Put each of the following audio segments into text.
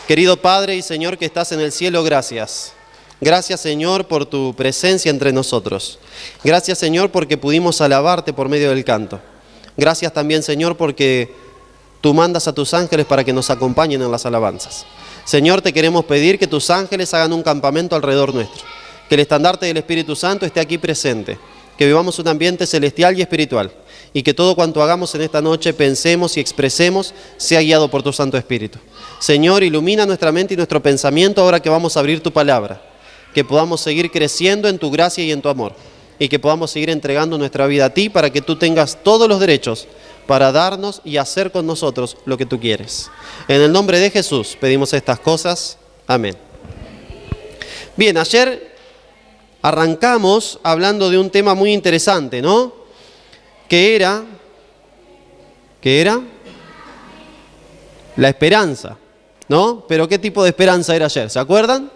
Querido Padre y Señor que estás en el cielo, gracias. Gracias, Señor, por tu presencia entre nosotros. Gracias, Señor, porque pudimos alabarte por medio del canto. Gracias también, Señor, porque tú mandas a tus ángeles para que nos acompañen en las alabanzas. Señor, te queremos pedir que tus ángeles hagan un campamento alrededor nuestro. Que el estandarte del Espíritu Santo esté aquí presente. Que vivamos un ambiente celestial y espiritual. Y que todo cuanto hagamos en esta noche, pensemos y expresemos, sea guiado por tu Santo Espíritu. Señor, ilumina nuestra mente y nuestro pensamiento ahora que vamos a abrir tu palabra. Que podamos seguir creciendo en tu gracia y en tu amor. Y que podamos seguir entregando nuestra vida a ti para que tú tengas todos los derechos para darnos y hacer con nosotros lo que tú quieres. En el nombre de Jesús pedimos estas cosas. Amén. Bien, ayer arrancamos hablando de un tema muy interesante, ¿no? ¿Qué era? La esperanza, ¿no? Pero ¿qué tipo de esperanza era ayer? ¿Se acuerdan?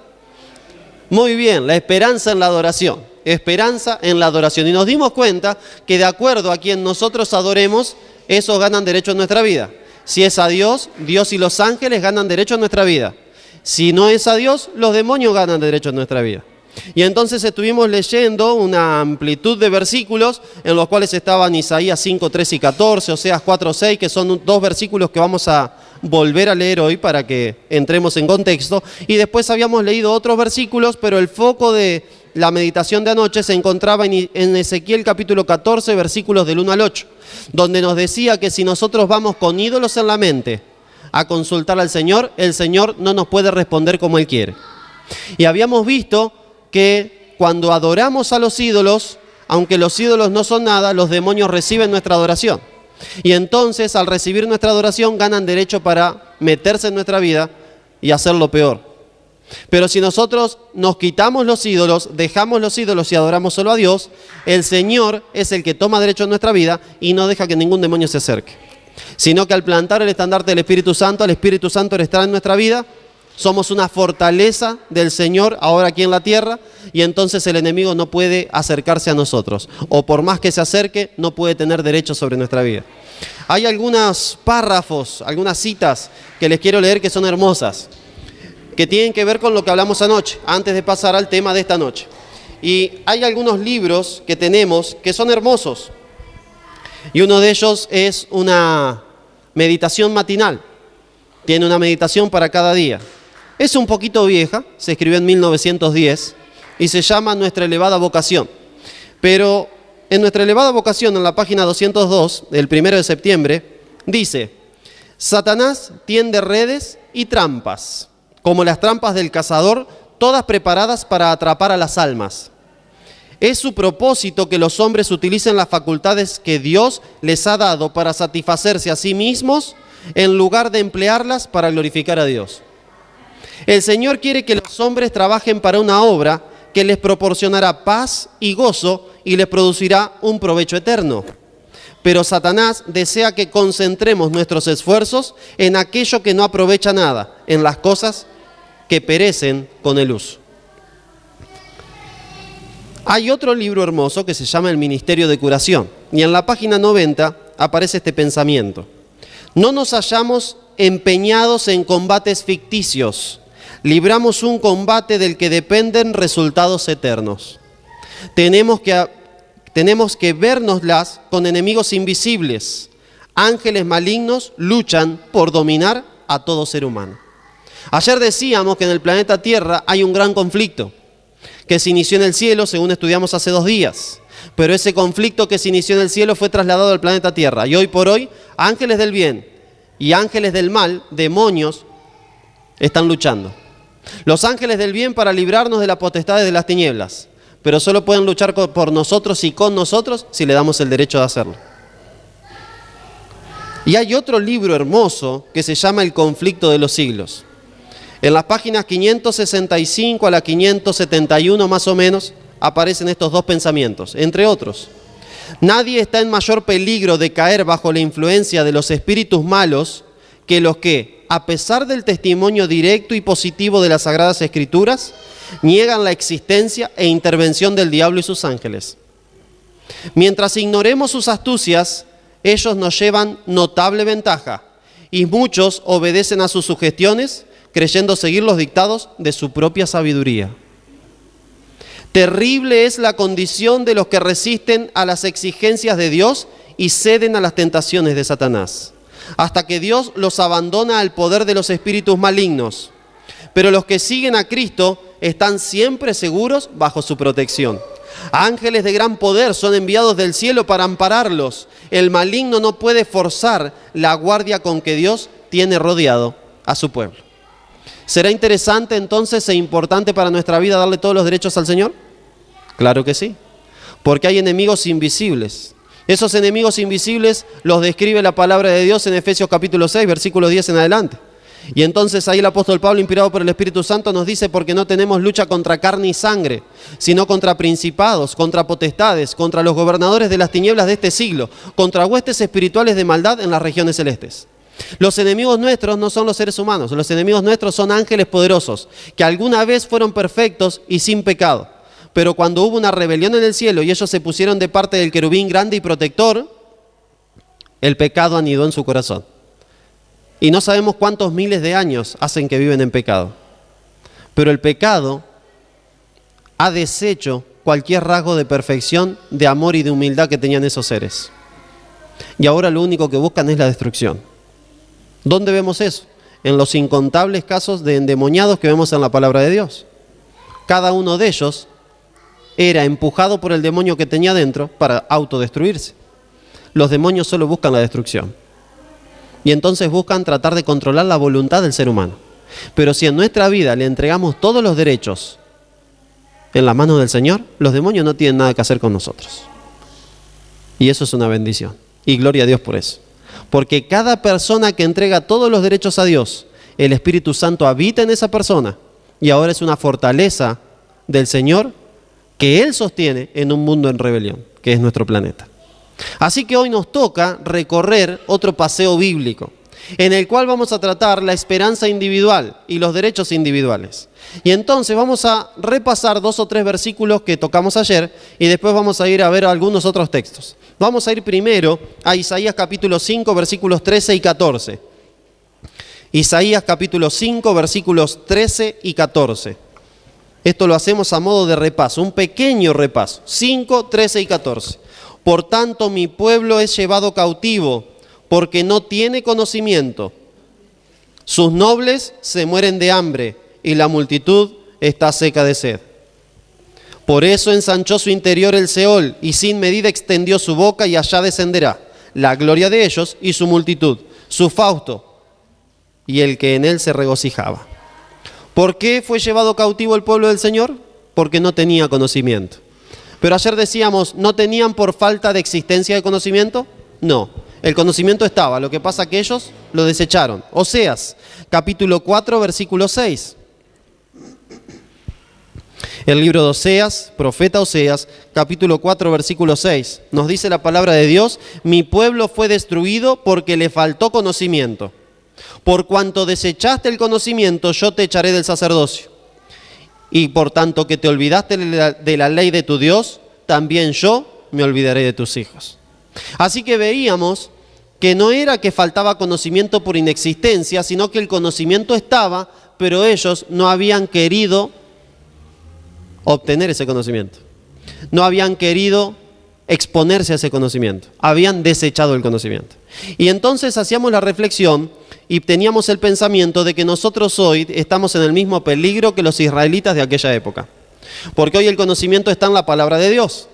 Muy bien, la esperanza en la adoración. Esperanza en la adoración. Y nos dimos cuenta que de acuerdo a quien nosotros adoremos, esos ganan derecho en nuestra vida. Si es a Dios, Dios y los ángeles ganan derecho en nuestra vida. Si no es a Dios, los demonios ganan derecho en nuestra vida. Y entonces estuvimos leyendo una amplitud de versículos en los cuales estaban Isaías 5, 3 y 14, Oseas 4, 6, que son dos versículos que vamos a volver a leer hoy para que entremos en contexto. Y después habíamos leído otros versículos, pero el foco de la meditación de anoche se encontraba en Ezequiel capítulo 14, versículos del 1 al 8, donde nos decía que si nosotros vamos con ídolos en la mente a consultar al Señor, el Señor no nos puede responder como Él quiere. Y habíamos visto que cuando adoramos a los ídolos, aunque los ídolos no son nada, los demonios reciben nuestra adoración. Y entonces, al recibir nuestra adoración, ganan derecho para meterse en nuestra vida y hacer lo peor. Pero si nosotros nos quitamos los ídolos, dejamos los ídolos y adoramos solo a Dios, el Señor es el que toma derecho en nuestra vida y no deja que ningún demonio se acerque. Sino que al plantar el estandarte del Espíritu Santo, el Espíritu Santo estará en nuestra vida. Somos una fortaleza del Señor ahora aquí en la tierra y entonces el enemigo no puede acercarse a nosotros. O por más que se acerque, no puede tener derecho sobre nuestra vida. Hay algunos párrafos, algunas citas que les quiero leer que son hermosas, que tienen que ver con lo que hablamos anoche, antes de pasar al tema de esta noche. Y hay algunos libros que tenemos que son hermosos. Y uno de ellos es una meditación matinal. Tiene una meditación para cada día. Es un poquito vieja, se escribió en 1910 y se llama Nuestra elevada vocación. Pero en Nuestra elevada vocación, en la página 202, del 1 de septiembre, dice: Satanás tiende redes y trampas, como las trampas del cazador, todas preparadas para atrapar a las almas. Es su propósito que los hombres utilicen las facultades que Dios les ha dado para satisfacerse a sí mismos, en lugar de emplearlas para glorificar a Dios. El Señor quiere que los hombres trabajen para una obra que les proporcionará paz y gozo y les producirá un provecho eterno. Pero Satanás desea que concentremos nuestros esfuerzos en aquello que no aprovecha nada, en las cosas que perecen con el uso. Hay otro libro hermoso que se llama El Ministerio de Curación, y en la página 90 aparece este pensamiento: no nos hallamos empeñados en combates ficticios, libramos un combate del que dependen resultados eternos. Tenemos que vérnoslas con enemigos invisibles. Ángeles malignos luchan por dominar a todo ser humano. Ayer decíamos que en el planeta Tierra hay un gran conflicto que se inició en el cielo, según estudiamos hace 2 días. Pero ese conflicto que se inició en el cielo fue trasladado al planeta Tierra. Y hoy por hoy, ángeles del bien y ángeles del mal, demonios, están luchando. Los ángeles del bien para librarnos de las potestades de las tinieblas, pero solo pueden luchar por nosotros y con nosotros si le damos el derecho de hacerlo. Y hay otro libro hermoso que se llama El conflicto de los siglos. En las páginas 565 a la 571 más o menos aparecen estos dos pensamientos, entre otros. Nadie está en mayor peligro de caer bajo la influencia de los espíritus malos que los que, a pesar del testimonio directo y positivo de las Sagradas Escrituras, niegan la existencia e intervención del diablo y sus ángeles. Mientras ignoremos sus astucias, ellos nos llevan notable ventaja y muchos obedecen a sus sugestiones creyendo seguir los dictados de su propia sabiduría. Terrible es la condición de los que resisten a las exigencias de Dios y ceden a las tentaciones de Satanás, hasta que Dios los abandona al poder de los espíritus malignos. Pero los que siguen a Cristo están siempre seguros bajo su protección. Ángeles de gran poder son enviados del cielo para ampararlos. El maligno no puede forzar la guardia con que Dios tiene rodeado a su pueblo. ¿Será interesante entonces e importante para nuestra vida darle todos los derechos al Señor? Claro que sí, porque hay enemigos invisibles. Esos enemigos invisibles los describe la palabra de Dios en Efesios capítulo 6, versículo 10 en adelante. Y entonces ahí el apóstol Pablo, inspirado por el Espíritu Santo, nos dice: porque no tenemos lucha contra carne y sangre, sino contra principados, contra potestades, contra los gobernadores de las tinieblas de este siglo, contra huestes espirituales de maldad en las regiones celestes. Los enemigos nuestros no son los seres humanos, los enemigos nuestros son ángeles poderosos, que alguna vez fueron perfectos y sin pecado. Pero cuando hubo una rebelión en el cielo y ellos se pusieron de parte del querubín grande y protector, el pecado anidó en su corazón. Y no sabemos cuántos miles de años hacen que viven en pecado. Pero el pecado ha deshecho cualquier rasgo de perfección, de amor y de humildad que tenían esos seres. Y ahora lo único que buscan es la destrucción. ¿Dónde vemos eso? En los incontables casos de endemoniados que vemos en la palabra de Dios. Cada uno de ellos era empujado por el demonio que tenía dentro para autodestruirse. Los demonios solo buscan la destrucción. Y entonces buscan tratar de controlar la voluntad del ser humano. Pero si en nuestra vida le entregamos todos los derechos en las manos del Señor, los demonios no tienen nada que hacer con nosotros. Y eso es una bendición. Y gloria a Dios por eso. Porque cada persona que entrega todos los derechos a Dios, el Espíritu Santo habita en esa persona. Y ahora es una fortaleza del Señor que Él sostiene en un mundo en rebelión, que es nuestro planeta. Así que hoy nos toca recorrer otro paseo bíblico, en el cual vamos a tratar la esperanza individual y los derechos individuales. Y entonces vamos a repasar 2 o 3 versículos que tocamos ayer y después vamos a ir a ver algunos otros textos. Vamos a ir primero a Isaías capítulo 5, versículos 13 y 14. Isaías capítulo 5, versículos 13 y 14. Esto lo hacemos a modo de repaso, un pequeño repaso. 5, 13 y 14. Por tanto, mi pueblo es llevado cautivo, porque no tiene conocimiento. Sus nobles se mueren de hambre, y la multitud está seca de sed. Por eso ensanchó su interior el Seol, y sin medida extendió su boca, y allá descenderá la gloria de ellos y su multitud, su fausto, y el que en él se regocijaba. ¿Por qué fue llevado cautivo el pueblo del Señor? Porque no tenía conocimiento. Pero ayer decíamos, ¿no tenían por falta de existencia de conocimiento? No, el conocimiento estaba, lo que pasa que ellos lo desecharon. Oseas, capítulo 4, versículo 6. El libro de Oseas, profeta Oseas, capítulo 4, versículo 6. Nos dice la palabra de Dios: mi pueblo fue destruido porque le faltó conocimiento. Por cuanto desechaste el conocimiento, yo te echaré del sacerdocio. Y por tanto que te olvidaste de la ley de tu Dios, también yo me olvidaré de tus hijos. Así que veíamos que no era que faltaba conocimiento por inexistencia, sino que el conocimiento estaba, pero ellos no habían querido obtener ese conocimiento. No habían querido exponerse a ese conocimiento. Habían desechado el conocimiento. Y entonces hacíamos la reflexión y teníamos el pensamiento de que nosotros hoy estamos en el mismo peligro que los israelitas de aquella época. Porque hoy el conocimiento está en la palabra de Dios.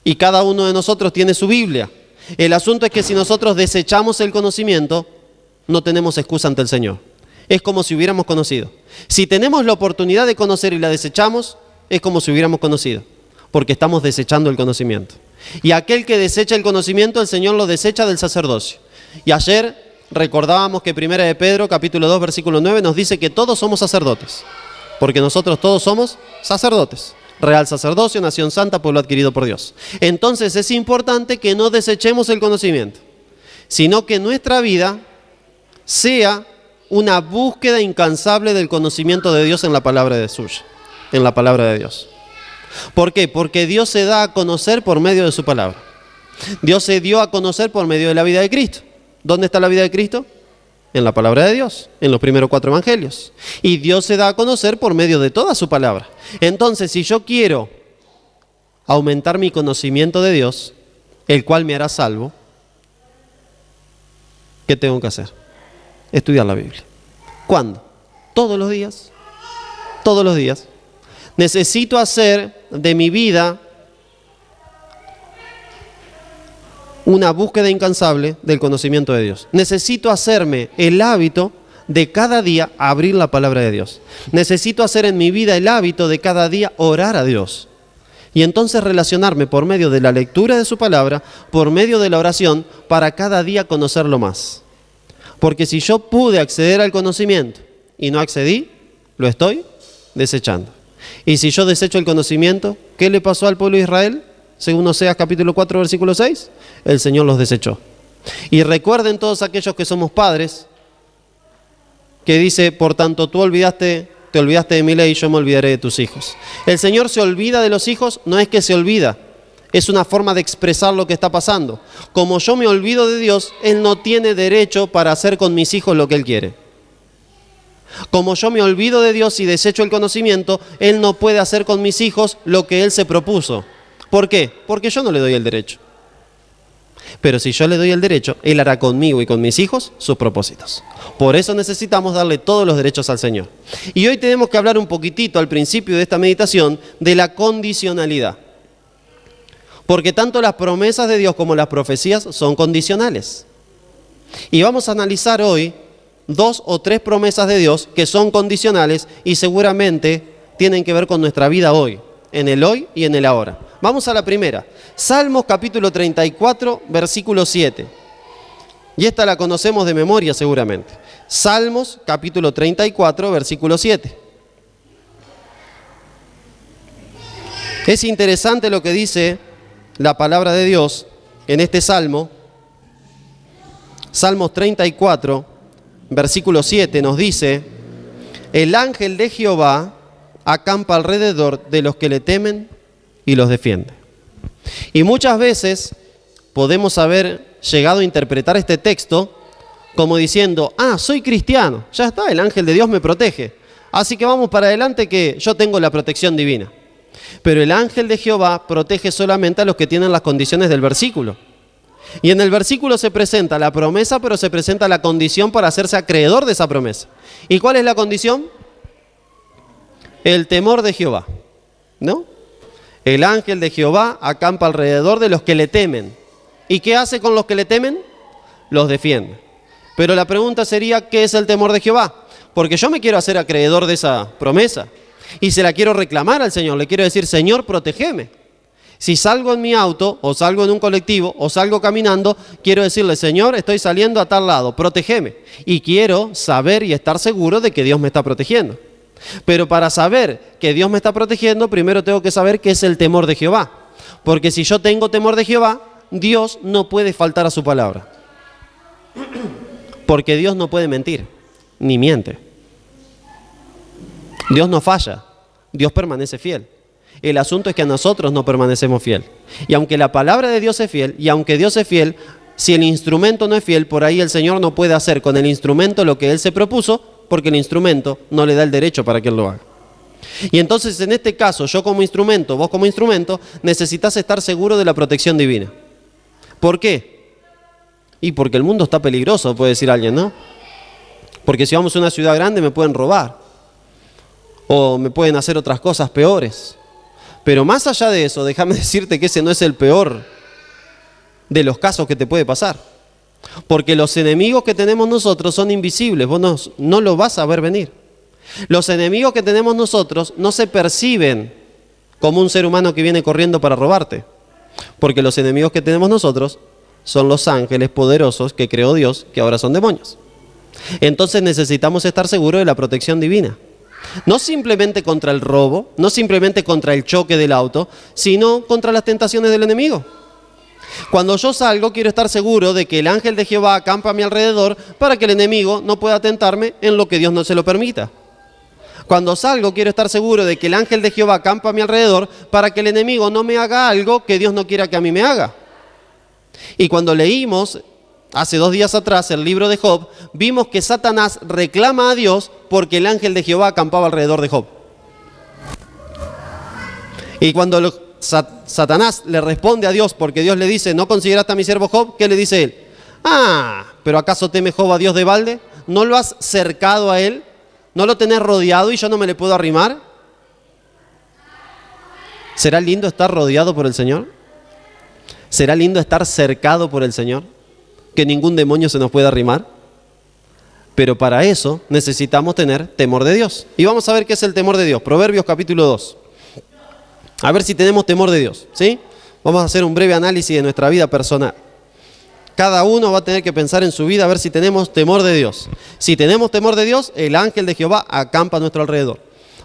Y cada uno de nosotros tiene su Biblia. El asunto es que si nosotros desechamos el conocimiento, no tenemos excusa ante el Señor. Es como si hubiéramos conocido. Si tenemos la oportunidad de conocer y la desechamos, es como si hubiéramos conocido. Porque estamos desechando el conocimiento. Y aquel que desecha el conocimiento, el Señor lo desecha del sacerdocio. Y ayer recordábamos que 1 de Pedro, capítulo 2, versículo 9, nos dice que todos somos sacerdotes. Porque nosotros todos somos sacerdotes. Real sacerdocio, nación santa, pueblo adquirido por Dios. Entonces es importante que no desechemos el conocimiento, sino que nuestra vida sea una búsqueda incansable del conocimiento de Dios en la palabra de suya, en la palabra de Dios. ¿Por qué? Porque Dios se da a conocer por medio de su palabra. Dios se dio a conocer por medio de la vida de Cristo. ¿Dónde está la vida de Cristo? En la palabra de Dios, en los primeros 4 evangelios. Y Dios se da a conocer por medio de toda su palabra. Entonces, si yo quiero aumentar mi conocimiento de Dios, el cual me hará salvo, ¿qué tengo que hacer? Estudiar la Biblia. ¿Cuándo? Todos los días. Todos los días. Necesito hacer de mi vida una búsqueda incansable del conocimiento de Dios. Necesito hacerme el hábito de cada día abrir la palabra de Dios. Necesito hacer en mi vida el hábito de cada día orar a Dios. Y entonces relacionarme por medio de la lectura de su palabra, por medio de la oración, para cada día conocerlo más. Porque si yo pude acceder al conocimiento y no accedí, lo estoy desechando. Y si yo desecho el conocimiento, ¿qué le pasó al pueblo de Israel? Según Oseas capítulo 4, versículo 6, el Señor los desechó. Y recuerden todos aquellos que somos padres, que dice, por tanto tú te olvidaste de mi ley, yo me olvidaré de tus hijos. El Señor se olvida de los hijos, no es que se olvida, es una forma de expresar lo que está pasando. Como yo me olvido de Dios, Él no tiene derecho para hacer con mis hijos lo que Él quiere. Como yo me olvido de Dios y desecho el conocimiento, Él no puede hacer con mis hijos lo que Él se propuso. ¿Por qué? Porque yo no le doy el derecho. Pero si yo le doy el derecho, Él hará conmigo y con mis hijos sus propósitos. Por eso necesitamos darle todos los derechos al Señor. Y hoy tenemos que hablar un poquitito al principio de esta meditación de la condicionalidad. Porque tanto las promesas de Dios como las profecías son condicionales. Y vamos a analizar hoy 2 o 3 promesas de Dios que son condicionales y seguramente tienen que ver con nuestra vida hoy, en el hoy y en el ahora. Vamos a la primera. Salmos capítulo 34, versículo 7. Y esta la conocemos de memoria seguramente. Salmos capítulo 34, versículo 7. Es interesante lo que dice la palabra de Dios en este salmo. Salmos 34, versículo 7 nos dice: el ángel de Jehová acampa alrededor de los que le temen y los defiende. Y muchas veces podemos haber llegado a interpretar este texto como diciendo, soy cristiano, ya está, el ángel de Dios me protege, así que vamos para adelante que yo tengo la protección divina. Pero el ángel de Jehová protege solamente a los que tienen las condiciones del versículo. Y en el versículo se presenta la promesa, pero se presenta la condición para hacerse acreedor de esa promesa. ¿Y cuál es la condición? El temor de Jehová, ¿no? El ángel de Jehová acampa alrededor de los que le temen. ¿Y qué hace con los que le temen? Los defiende. Pero la pregunta sería, ¿qué es el temor de Jehová? Porque yo me quiero hacer acreedor de esa promesa y se la quiero reclamar al Señor. Le quiero decir, Señor, protégeme. Si salgo en mi auto, o salgo en un colectivo, o salgo caminando, quiero decirle, Señor, estoy saliendo a tal lado, protégeme. Y quiero saber y estar seguro de que Dios me está protegiendo. Pero para saber que Dios me está protegiendo, primero tengo que saber qué es el temor de Jehová. Porque si yo tengo temor de Jehová, Dios no puede faltar a su palabra. Porque Dios no puede mentir, ni miente. Dios no falla, Dios permanece fiel. El asunto es que a nosotros no permanecemos fiel. Y aunque la palabra de Dios es fiel, y aunque Dios es fiel, si el instrumento no es fiel, por ahí el Señor no puede hacer con el instrumento lo que Él se propuso, porque el instrumento no le da el derecho para que Él lo haga. Y entonces en este caso, yo como instrumento, vos como instrumento, necesitas estar seguro de la protección divina. ¿Por qué? Y porque el mundo está peligroso, puede decir alguien, ¿no? Porque si vamos a una ciudad grande me pueden robar, o me pueden hacer otras cosas peores. Pero más allá de eso, déjame decirte que ese no es el peor de los casos que te puede pasar. Porque los enemigos que tenemos nosotros son invisibles, vos no lo vas a ver venir. Los enemigos que tenemos nosotros no se perciben como un ser humano que viene corriendo para robarte. Porque los enemigos que tenemos nosotros son los ángeles poderosos que creó Dios, que ahora son demonios. Entonces necesitamos estar seguros de la protección divina. No simplemente contra el robo, no simplemente contra el choque del auto, sino contra las tentaciones del enemigo. Cuando yo salgo, quiero estar seguro de que el ángel de Jehová acampa a mi alrededor para que el enemigo no pueda tentarme en lo que Dios no se lo permita. Cuando salgo, quiero estar seguro de que el ángel de Jehová acampa a mi alrededor para que el enemigo no me haga algo que Dios no quiera que a mí me haga. Y cuando leímos hace 2 días atrás, el libro de Job, vimos que Satanás reclama a Dios porque el ángel de Jehová acampaba alrededor de Job. Y cuando Satanás le responde a Dios porque Dios le dice, ¿no consideraste a mi siervo Job? ¿Qué le dice él? ¿Pero acaso teme Job a Dios de balde? ¿No lo has cercado a él? ¿No lo tenés rodeado y yo no me le puedo arrimar? ¿Será lindo estar rodeado por el Señor? ¿Será lindo estar cercado por el Señor? Que ningún demonio se nos pueda arrimar. Pero para eso necesitamos tener temor de Dios. Y vamos a ver qué es el temor de Dios. Proverbios capítulo 2. A ver si tenemos temor de Dios, ¿sí? Vamos a hacer un breve análisis de nuestra vida personal. Cada uno va a tener que pensar en su vida a ver si tenemos temor de Dios. Si tenemos temor de Dios, el ángel de Jehová acampa a nuestro alrededor.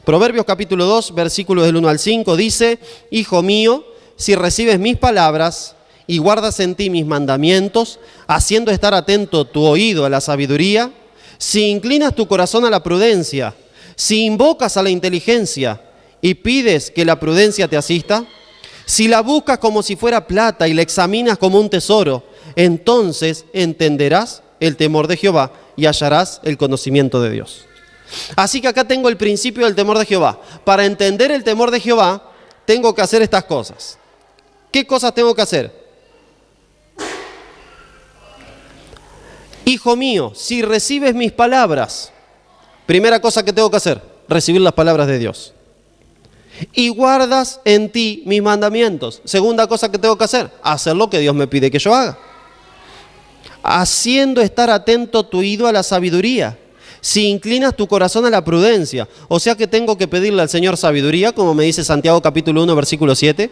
Proverbios capítulo 2, versículos del 1 al 5 dice, Hijo mío, si recibes mis palabras y guardas en ti mis mandamientos, haciendo estar atento tu oído a la sabiduría, si inclinas tu corazón a la prudencia, si invocas a la inteligencia y pides que la prudencia te asista, si la buscas como si fuera plata y la examinas como un tesoro, entonces entenderás el temor de Jehová y hallarás el conocimiento de Dios. Así que acá tengo el principio del temor de Jehová. Para entender el temor de Jehová, tengo que hacer estas cosas. ¿Qué cosas tengo que hacer? Hijo mío, si recibes mis palabras, primera cosa que tengo que hacer, recibir las palabras de Dios. Y guardas en ti mis mandamientos. Segunda cosa que tengo que hacer, hacer lo que Dios me pide que yo haga. Haciendo estar atento tu oído a la sabiduría. Si inclinas tu corazón a la prudencia. O sea que tengo que pedirle al Señor sabiduría, como me dice Santiago capítulo 1, versículo 7.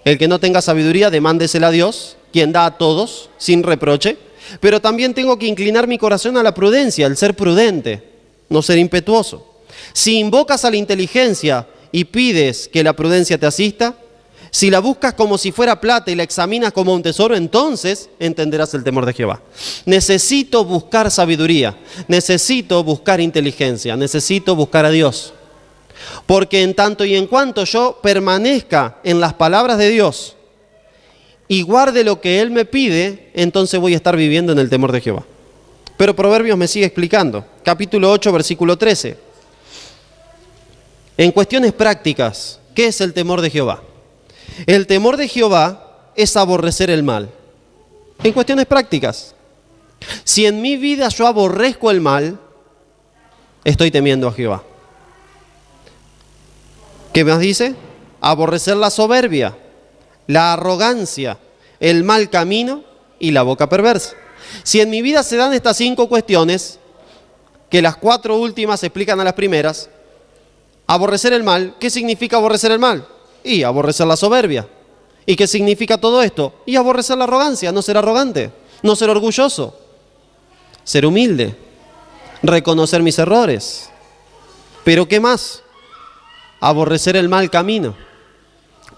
El que no tenga sabiduría, demándesela a Dios, quien da a todos, sin reproche. Pero también tengo que inclinar mi corazón a la prudencia, el ser prudente, no ser impetuoso. Si invocas a la inteligencia y pides que la prudencia te asista, si la buscas como si fuera plata y la examinas como un tesoro, entonces entenderás el temor de Jehová. Necesito buscar sabiduría, necesito buscar inteligencia, necesito buscar a Dios. Porque en tanto y en cuanto yo permanezca en las palabras de Dios y guarde lo que Él me pide, entonces voy a estar viviendo en el temor de Jehová. Pero Proverbios me sigue explicando. Capítulo 8, versículo 13. En cuestiones prácticas, ¿qué es el temor de Jehová? El temor de Jehová es aborrecer el mal. En cuestiones prácticas, si en mi vida yo aborrezco el mal, estoy temiendo a Jehová. ¿Qué más dice? Aborrecer la soberbia, la arrogancia, el mal camino y la boca perversa. Si en mi vida se dan estas 5 cuestiones, que las 4 últimas se explican a las primeras, aborrecer el mal, ¿qué significa aborrecer el mal? Y aborrecer la soberbia. ¿Y qué significa todo esto? Y aborrecer la arrogancia, no ser arrogante, no ser orgulloso, ser humilde, reconocer mis errores. ¿Pero qué más? Aborrecer el mal camino.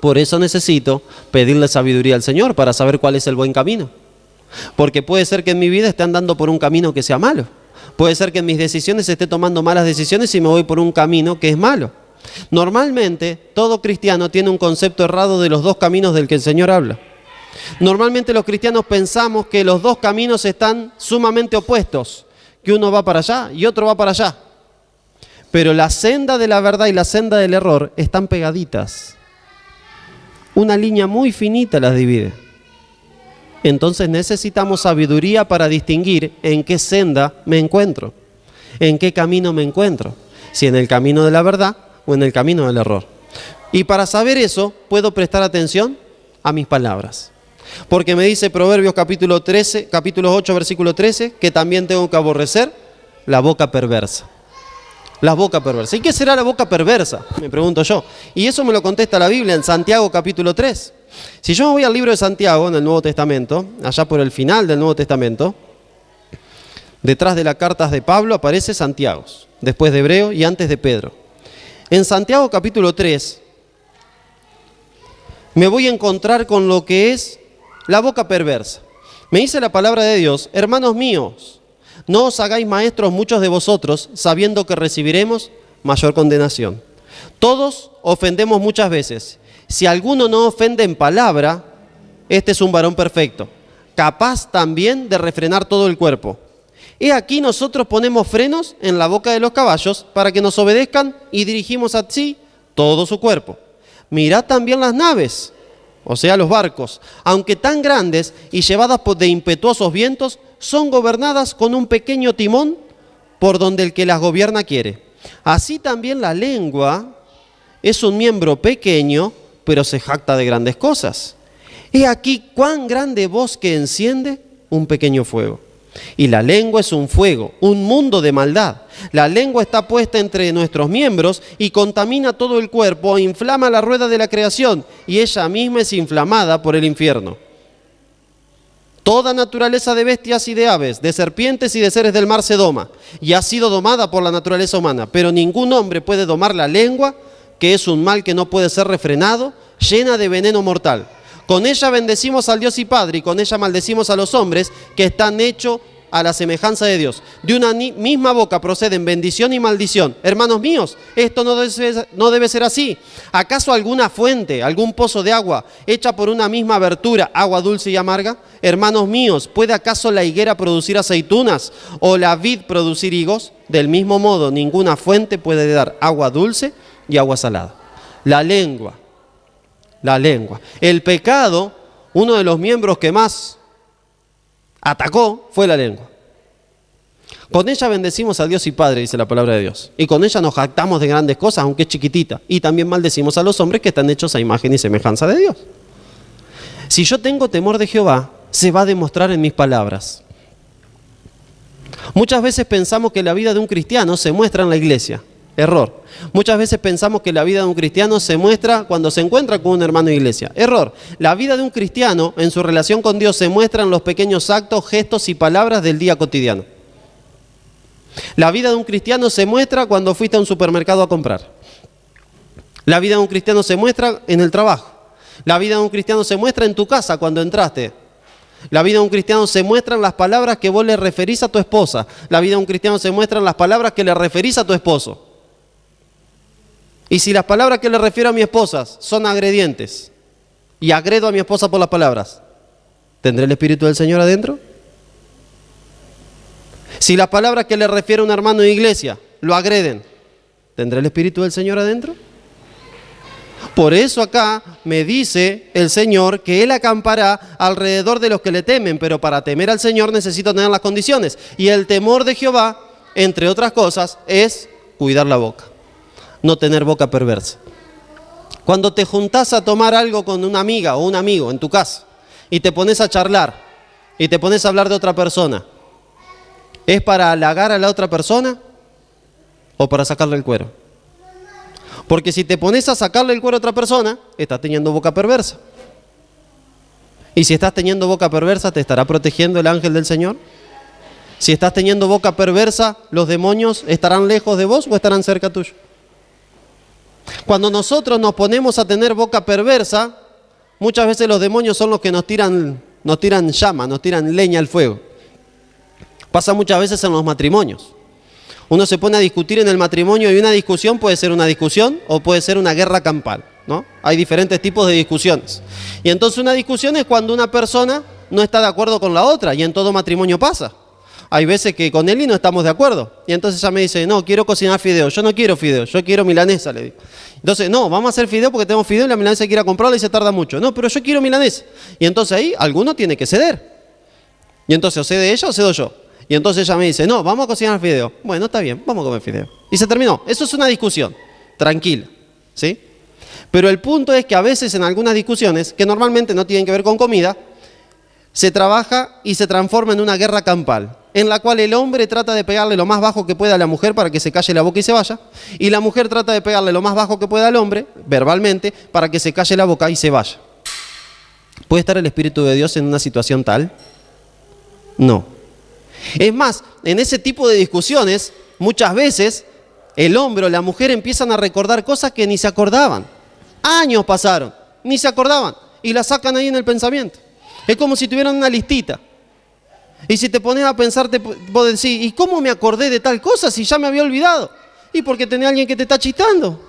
Por eso necesito pedirle sabiduría al Señor para saber cuál es el buen camino. Porque puede ser que en mi vida esté andando por un camino que sea malo. Puede ser que en mis decisiones esté tomando malas decisiones y me voy por un camino que es malo. Normalmente, todo cristiano tiene un concepto errado de los 2 caminos del que el Señor habla. Normalmente los cristianos pensamos que los 2 caminos están sumamente opuestos, que uno va para allá y otro va para allá. Pero la senda de la verdad y la senda del error están pegaditas. Una línea muy finita las divide. Entonces necesitamos sabiduría para distinguir en qué senda me encuentro, en qué camino me encuentro, si en el camino de la verdad o en el camino del error. Y para saber eso, puedo prestar atención a mis palabras. Porque me dice Proverbios capítulo 8, versículo 13, que también tengo que aborrecer la boca perversa. La boca perversa. ¿Y qué será la boca perversa? Me pregunto yo. Y eso me lo contesta la Biblia en Santiago capítulo 3. Si yo me voy al libro de Santiago en el Nuevo Testamento, allá por el final del Nuevo Testamento, detrás de las cartas de Pablo aparece Santiago, después de Hebreo y antes de Pedro. En Santiago capítulo 3 me voy a encontrar con lo que es la boca perversa. Me dice la palabra de Dios: hermanos míos, no os hagáis maestros muchos de vosotros, sabiendo que recibiremos mayor condenación. Todos ofendemos muchas veces. Si alguno no ofende en palabra, este es un varón perfecto, capaz también de refrenar todo el cuerpo. He aquí nosotros ponemos frenos en la boca de los caballos para que nos obedezcan y dirigimos así todo su cuerpo. Mirad también las naves, o sea, los barcos, aunque tan grandes y llevadas de impetuosos vientos, son gobernadas con un pequeño timón por donde el que las gobierna quiere. Así también la lengua es un miembro pequeño, pero se jacta de grandes cosas. He aquí cuán grande bosque enciende un pequeño fuego. Y la lengua es un fuego, un mundo de maldad. La lengua está puesta entre nuestros miembros y contamina todo el cuerpo, inflama la rueda de la creación y ella misma es inflamada por el infierno. Toda naturaleza de bestias y de aves, de serpientes y de seres del mar se doma y ha sido domada por la naturaleza humana, pero ningún hombre puede domar la lengua, que es un mal que no puede ser refrenado, llena de veneno mortal. Con ella bendecimos al Dios y Padre, y con ella maldecimos a los hombres que están hechos a la semejanza de Dios. De una misma boca proceden bendición y maldición. Hermanos míos, esto no debe ser así. ¿Acaso alguna fuente, algún pozo de agua, hecha por una misma abertura, agua dulce y amarga? Hermanos míos, ¿puede acaso la higuera producir aceitunas o la vid producir higos? Del mismo modo, ninguna fuente puede dar agua dulce y agua salada. La lengua. El pecado, uno de los miembros que más atacó fue la lengua. Con ella bendecimos a Dios y Padre, dice la palabra de Dios. Y con ella nos jactamos de grandes cosas, aunque es chiquitita. Y también maldecimos a los hombres que están hechos a imagen y semejanza de Dios. Si yo tengo temor de Jehová, se va a demostrar en mis palabras. Muchas veces pensamos que la vida de un cristiano se muestra en la iglesia. Error. Muchas veces pensamos que la vida de un cristiano se muestra cuando se encuentra con un hermano de iglesia. Error. La vida de un cristiano en su relación con Dios se muestra en los pequeños actos, gestos y palabras del día cotidiano. La vida de un cristiano se muestra cuando fuiste a un supermercado a comprar. La vida de un cristiano se muestra en el trabajo. La vida de un cristiano se muestra en tu casa cuando entraste. La vida de un cristiano se muestra en las palabras que vos le referís a tu esposa. La vida de un cristiano se muestra en las palabras que le referís a tu esposo. Y si las palabras que le refiero a mi esposa son agredientes y agredo a mi esposa por las palabras, ¿tendré el Espíritu del Señor adentro? Si las palabras que le refiero a un hermano de iglesia lo agreden, ¿tendré el Espíritu del Señor adentro? Por eso acá me dice el Señor que Él acampará alrededor de los que le temen, pero para temer al Señor necesito tener las condiciones. Y el temor de Jehová, entre otras cosas, es cuidar la boca. No tener boca perversa. Cuando te juntás a tomar algo con una amiga o un amigo en tu casa y te pones a charlar y te pones a hablar de otra persona, ¿es para halagar a la otra persona o para sacarle el cuero? Porque si te pones a sacarle el cuero a otra persona, estás teniendo boca perversa. Y si estás teniendo boca perversa, ¿te estará protegiendo el ángel del Señor? Si estás teniendo boca perversa, ¿los demonios estarán lejos de vos o estarán cerca tuyo? Cuando nosotros nos ponemos a tener boca perversa, muchas veces los demonios son los que nos tiran llama, nos tiran leña al fuego. Pasa muchas veces en los matrimonios. Uno se pone a discutir en el matrimonio y una discusión puede ser una discusión o puede ser una guerra campal, ¿no? Hay diferentes tipos de discusiones. Y entonces una discusión es cuando una persona no está de acuerdo con la otra, y en todo matrimonio pasa. Hay veces que con Eli no estamos de acuerdo. Y entonces ella me dice, no, quiero cocinar fideos. Yo no quiero fideos, yo quiero milanesa, le digo. Entonces, no, vamos a hacer fideos porque tenemos fideos y la milanesa quiere comprarla y se tarda mucho. No, pero yo quiero milanesa. Y entonces ahí alguno tiene que ceder. Y entonces o cede ella o cedo yo. Y entonces ella me dice, no, vamos a cocinar fideos. Bueno, está bien, vamos a comer fideos. Y se terminó. Eso es una discusión, tranquila, ¿sí? Pero el punto es que a veces en algunas discusiones, que normalmente no tienen que ver con comida, se trabaja y se transforma en una guerra campal, en la cual el hombre trata de pegarle lo más bajo que pueda a la mujer para que se calle la boca y se vaya, y la mujer trata de pegarle lo más bajo que pueda al hombre, verbalmente, para que se calle la boca y se vaya. ¿Puede estar el Espíritu de Dios en una situación tal? No. Es más, en ese tipo de discusiones, muchas veces, el hombre o la mujer empiezan a recordar cosas que ni se acordaban. Años pasaron, ni se acordaban, y las sacan ahí en el pensamiento. Es como si tuvieran una listita. Y si te pones a pensar, vos decís, ¿y cómo me acordé de tal cosa si ya me había olvidado? Y porque tenía alguien que te está chistando.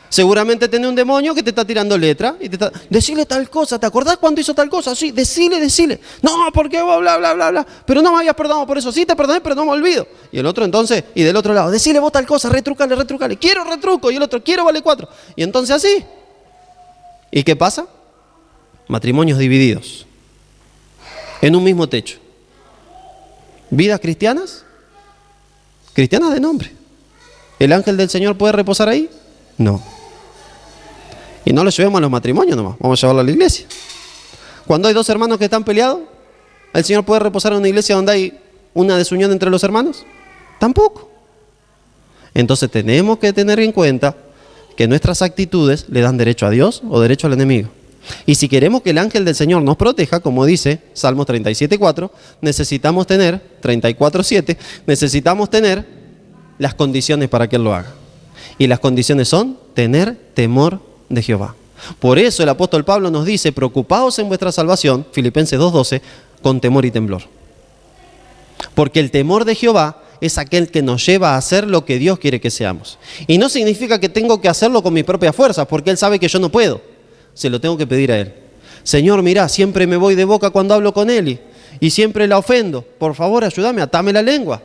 Seguramente tenés un demonio que te está tirando letra y te está... Decile tal cosa, ¿te acordás cuando hizo tal cosa? Sí, decile. No, porque vos bla, bla, bla, bla. Pero no me habías perdonado por eso. Sí, te perdoné, pero no me olvido. Y el otro entonces, y del otro lado, decile vos tal cosa, retrucale. Quiero retruco. Y el otro, quiero vale 4. Y entonces así. ¿Y qué pasa? Matrimonios divididos. En un mismo techo. ¿Vidas cristianas? Cristianas de nombre. ¿El ángel del Señor puede reposar ahí? No. Y no lo llevemos a los matrimonios nomás, vamos a llevarlo a la iglesia. Cuando hay dos hermanos que están peleados, ¿el Señor puede reposar en una iglesia donde hay una desunión entre los hermanos? Tampoco. Entonces tenemos que tener en cuenta que nuestras actitudes le dan derecho a Dios o derecho al enemigo. Y si queremos que el ángel del Señor nos proteja, como dice Salmos 37:4, necesitamos tener, 34:7, necesitamos tener las condiciones para que Él lo haga. Y las condiciones son tener temor de Jehová. Por eso el apóstol Pablo nos dice, preocupaos en vuestra salvación, Filipenses 2:12, con temor y temblor. Porque el temor de Jehová es aquel que nos lleva a hacer lo que Dios quiere que seamos. Y no significa que tengo que hacerlo con mis propias fuerzas, porque Él sabe que yo no puedo. Se lo tengo que pedir a Él. Señor, mirá, siempre me voy de boca cuando hablo con Él y siempre la ofendo. Por favor, ayúdame, atame la lengua.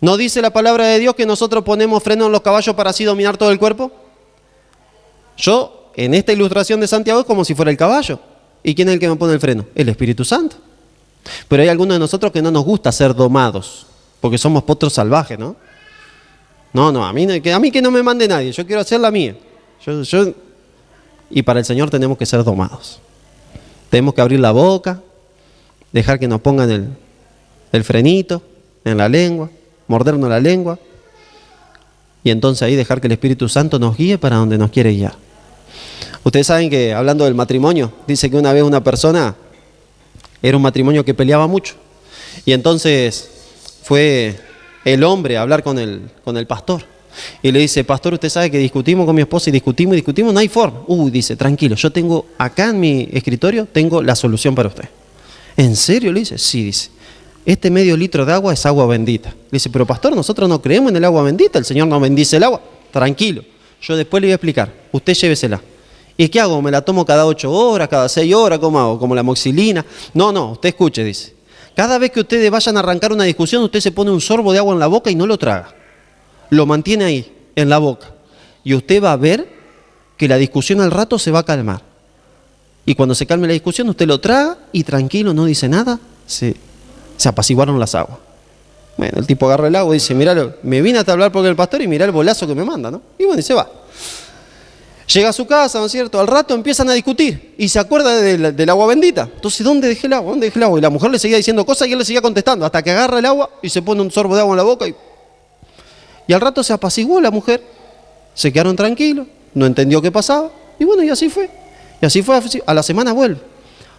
¿No dice la palabra de Dios que nosotros ponemos freno en los caballos para así dominar todo el cuerpo? Yo, en esta ilustración de Santiago, es como si fuera el caballo. ¿Y quién es el que me pone el freno? El Espíritu Santo. Pero hay algunos de nosotros que no nos gusta ser domados, porque somos potros salvajes, ¿no? No, a mí que no me mande nadie, yo quiero hacer la mía. Y para el Señor tenemos que ser domados. Tenemos que abrir la boca, dejar que nos pongan el frenito en la lengua, mordernos la lengua, y entonces ahí dejar que el Espíritu Santo nos guíe para donde nos quiere guiar. Ustedes saben que, hablando del matrimonio, dice que una vez una persona, era un matrimonio que peleaba mucho, y entonces fue el hombre a hablar con el pastor, y le dice, pastor, usted sabe que discutimos con mi esposa y discutimos, no hay forma. Dice, tranquilo, yo tengo acá en mi escritorio, tengo la solución para usted. ¿En serio? Le dice, sí, dice. Este medio litro de agua es agua bendita. Le dice, pero pastor, nosotros no creemos en el agua bendita, el Señor no bendice el agua. Tranquilo, yo después le voy a explicar, usted llévesela. ¿Y qué hago? ¿Me la tomo cada 8 horas, cada 6 horas? ¿Cómo hago? ¿Como la moxilina? No, usted escuche, dice. Cada vez que ustedes vayan a arrancar una discusión, usted se pone un sorbo de agua en la boca y no lo traga. Lo mantiene ahí, en la boca. Y usted va a ver que la discusión al rato se va a calmar. Y cuando se calme la discusión, usted lo traga y tranquilo, no dice nada, se apaciguaron las aguas. Bueno, el tipo agarra el agua y dice, mirá, me vine hasta hablar porque el pastor y mirá el bolazo que me manda, ¿no? Y bueno, y se va. Llega a su casa, ¿no es cierto? Al rato empiezan a discutir y se acuerda del agua bendita. Entonces, ¿dónde dejé el agua? Y la mujer le seguía diciendo cosas y él le seguía contestando hasta que agarra el agua y se pone un sorbo de agua en la boca y al rato se apaciguó la mujer. Se quedaron tranquilos, no entendió qué pasaba y bueno, y así fue. Y así fue, a la semana vuelve.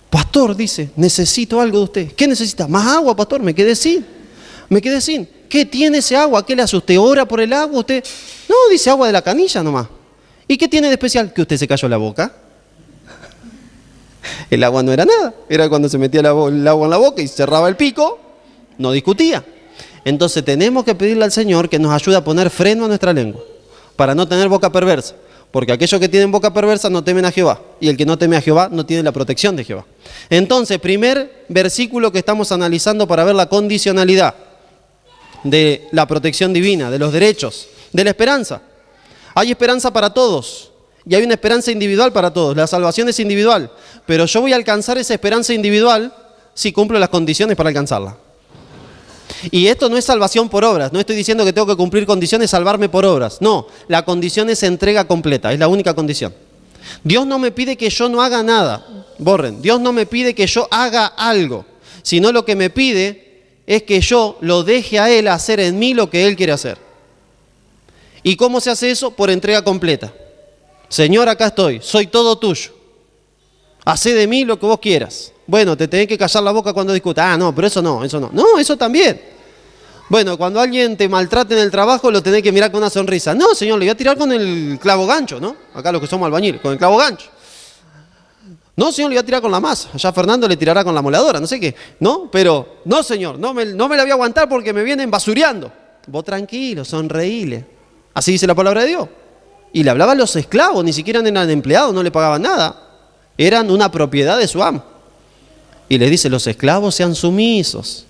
Pastor, dice, necesito algo de usted. ¿Qué necesita? ¿Más agua, pastor? Me quedé sin. ¿Qué tiene ese agua? ¿Qué le hace? ¿Usted ora por el agua? ¿Usted? No, dice agua de la canilla nomás. ¿Y qué tiene de especial? Que usted se cayó la boca. El agua no era nada. Era cuando se metía el agua en la boca y cerraba el pico, no discutía. Entonces tenemos que pedirle al Señor que nos ayude a poner freno a nuestra lengua, para no tener boca perversa. Porque aquellos que tienen boca perversa no temen a Jehová. Y el que no teme a Jehová no tiene la protección de Jehová. Entonces, primer versículo que estamos analizando para ver la condicionalidad de la protección divina, de los derechos, de la esperanza. Hay esperanza para todos. Y hay una esperanza individual para todos. La salvación es individual. Pero yo voy a alcanzar esa esperanza individual si cumplo las condiciones para alcanzarla. Y esto no es salvación por obras, no estoy diciendo que tengo que cumplir condiciones, salvarme por obras. No, la condición es entrega completa, es la única condición. Dios no me pide que yo no haga nada, Dios no me pide que yo haga algo, sino lo que me pide es que yo lo deje a Él hacer en mí lo que Él quiere hacer. ¿Y cómo se hace eso? Por entrega completa. Señor, acá estoy, soy todo tuyo. Hacé de mí lo que vos quieras. Bueno, te tenés que callar la boca cuando discutas. No, pero eso no. No, eso también. Bueno, cuando alguien te maltrate en el trabajo, lo tenés que mirar con una sonrisa. No, señor, le voy a tirar con el clavo gancho, ¿no? Acá los que somos albañiles, con el clavo gancho. No, señor, le voy a tirar con la masa. Allá Fernando le tirará con la moladora, no sé qué. No, pero, no, señor, no me la voy a aguantar porque me vienen basureando. Vos tranquilo, sonreíle. Así dice la palabra de Dios. Y le hablaba a los esclavos, ni siquiera eran empleados, no le pagaban nada. Eran una propiedad de su amo. Y les dice, los esclavos sean sumisos.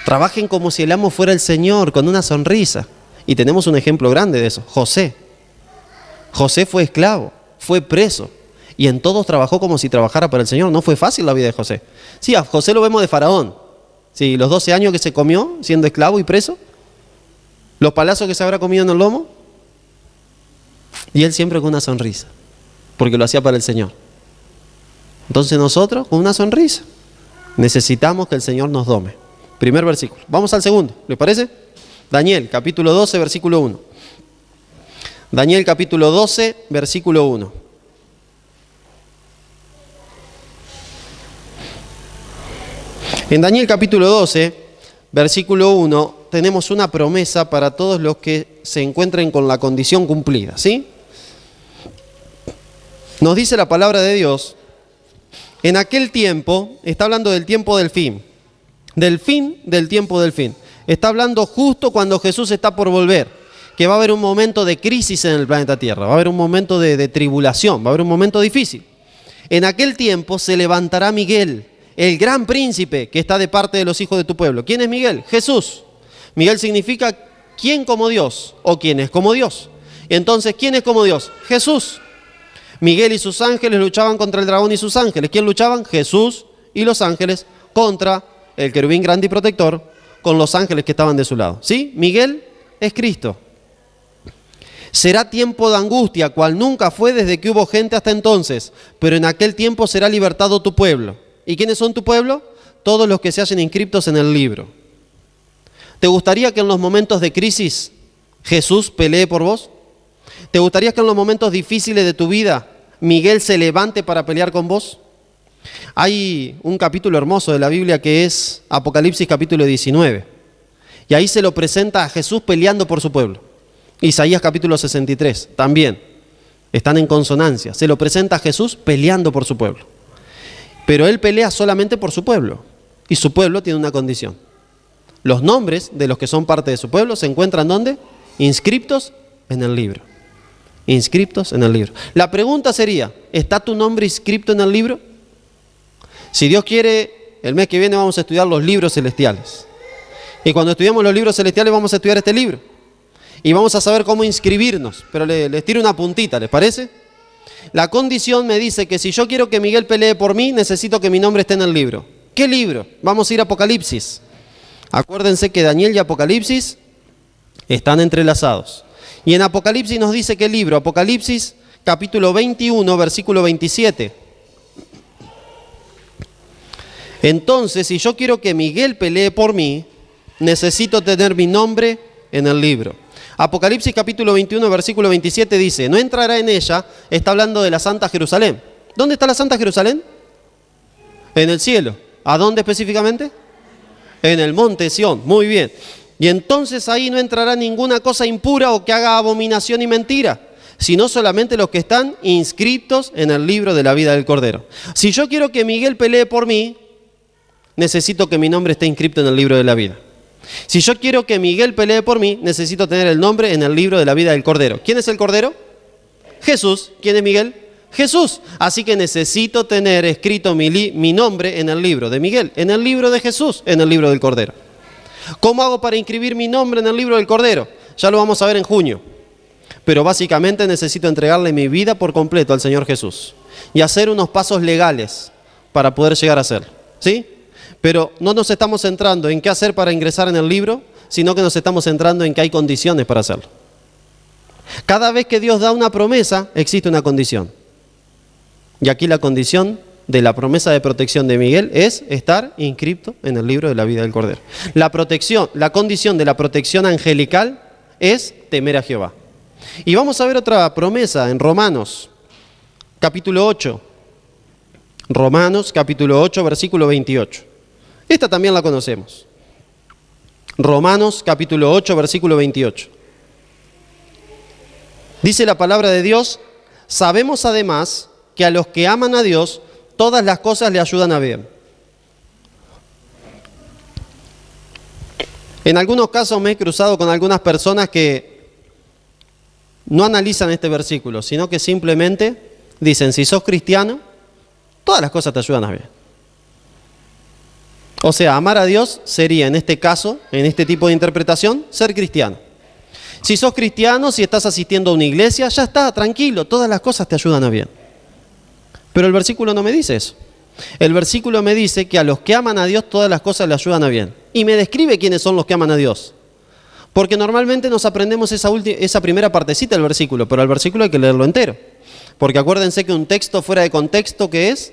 Trabajen como si el amo fuera el Señor, con una sonrisa. Y tenemos un ejemplo grande de eso, José. José fue esclavo, fue preso. Y en todos trabajó como si trabajara para el Señor. No fue fácil la vida de José. Sí, a José lo vemos de faraón. Sí, los 12 años que se comió siendo esclavo y preso. Los palazos que se habrá comido en el lomo. Y él siempre con una sonrisa. Porque lo hacía para el Señor. Entonces nosotros, con una sonrisa, necesitamos que el Señor nos dome. Primer versículo. Vamos al segundo, ¿les parece? Daniel, capítulo 12, versículo 1. Daniel, capítulo 12, versículo 1. En Daniel, capítulo 12, versículo 1, tenemos una promesa para todos los que se encuentren con la condición cumplida, ¿sí? Nos dice la palabra de Dios, en aquel tiempo, está hablando del tiempo del fin del tiempo del fin. Está hablando justo cuando Jesús está por volver, que va a haber un momento de crisis en el planeta Tierra, va a haber un momento de tribulación, va a haber un momento difícil. En aquel tiempo se levantará Miguel, el gran príncipe que está de parte de los hijos de tu pueblo. ¿Quién es Miguel? Jesús. Miguel significa ¿quién como Dios? O ¿quién es como Dios? Entonces, ¿quién es como Dios? Jesús. Miguel y sus ángeles luchaban contra el dragón y sus ángeles. ¿Quién luchaban? Jesús y los ángeles contra el querubín grande y protector, con los ángeles que estaban de su lado. ¿Sí? Miguel es Cristo. Será tiempo de angustia, cual nunca fue desde que hubo gente hasta entonces, pero en aquel tiempo será libertado tu pueblo. ¿Y quiénes son tu pueblo? Todos los que se hallen inscriptos en el libro. ¿Te gustaría que en los momentos de crisis Jesús pelee por vos? ¿Te gustaría que en los momentos difíciles de tu vida Miguel se levante para pelear con vos? Hay un capítulo hermoso de la Biblia que es Apocalipsis capítulo 19. Y ahí se lo presenta a Jesús peleando por su pueblo. Isaías capítulo 63 también. Están en consonancia. Se lo presenta a Jesús peleando por su pueblo. Pero él pelea solamente por su pueblo. Y su pueblo tiene una condición. Los nombres de los que son parte de su pueblo se encuentran ¿dónde? Inscriptos en el libro. Inscriptos en el libro. La pregunta sería, ¿está tu nombre inscripto en el libro? Si Dios quiere, el mes que viene vamos a estudiar los libros celestiales. Y cuando estudiamos los libros celestiales vamos a estudiar este libro. Y vamos a saber cómo inscribirnos. Pero les tiro una puntita, ¿les parece? La condición me dice que si yo quiero que Miguel pelee por mí, necesito que mi nombre esté en el libro. ¿Qué libro? Vamos a ir a Apocalipsis. Acuérdense que Daniel y Apocalipsis están entrelazados. Y en Apocalipsis nos dice qué libro. Apocalipsis capítulo 21, versículo 27. Entonces, si yo quiero que Miguel pelee por mí, necesito tener mi nombre en el libro. Apocalipsis capítulo 21, versículo 27 dice, no entrará en ella, está hablando de la Santa Jerusalén. ¿Dónde está la Santa Jerusalén? En el cielo. ¿A dónde específicamente? En el monte Sión. Muy bien. Y entonces ahí no entrará ninguna cosa impura o que haga abominación y mentira, sino solamente los que están inscritos en el libro de la vida del Cordero. Si yo quiero que Miguel pelee por mí, necesito que mi nombre esté inscrito en el libro de la vida. Si yo quiero que Miguel pelee por mí, necesito tener el nombre en el libro de la vida del Cordero. ¿Quién es el Cordero? Jesús. ¿Quién es Miguel? Jesús. Así que necesito tener escrito mi nombre en el libro de Miguel, en el libro de Jesús, en el libro del Cordero. ¿Cómo hago para inscribir mi nombre en el libro del Cordero? Ya lo vamos a ver en junio. Pero básicamente necesito entregarle mi vida por completo al Señor Jesús y hacer unos pasos legales para poder llegar a hacerlo. ¿Sí? Pero no nos estamos centrando en qué hacer para ingresar en el libro, sino que nos estamos centrando en que hay condiciones para hacerlo. Cada vez que Dios da una promesa, existe una condición. Y aquí la condición de la promesa de protección de Miguel es estar inscripto en el libro de la vida del Cordero. La condición de la protección angelical es temer a Jehová. Y vamos a ver otra promesa en Romanos, capítulo 8. Romanos, capítulo 8, versículo 28. Esta también la conocemos. Romanos, capítulo 8, versículo 28. Dice la palabra de Dios, sabemos además que a los que aman a Dios, todas las cosas le ayudan a bien. En algunos casos me he cruzado con algunas personas que no analizan este versículo, sino que simplemente dicen, si sos cristiano, todas las cosas te ayudan a bien. O sea, amar a Dios sería, en este caso, en este tipo de interpretación, ser cristiano. Si sos cristiano, si estás asistiendo a una iglesia, ya está, tranquilo, todas las cosas te ayudan a bien. Pero el versículo no me dice eso. El versículo me dice que a los que aman a Dios todas las cosas le ayudan a bien. Y me describe quiénes son los que aman a Dios. Porque normalmente nos aprendemos esa primera partecita del versículo, pero el versículo hay que leerlo entero. Porque acuérdense que un texto fuera de contexto, ¿qué es?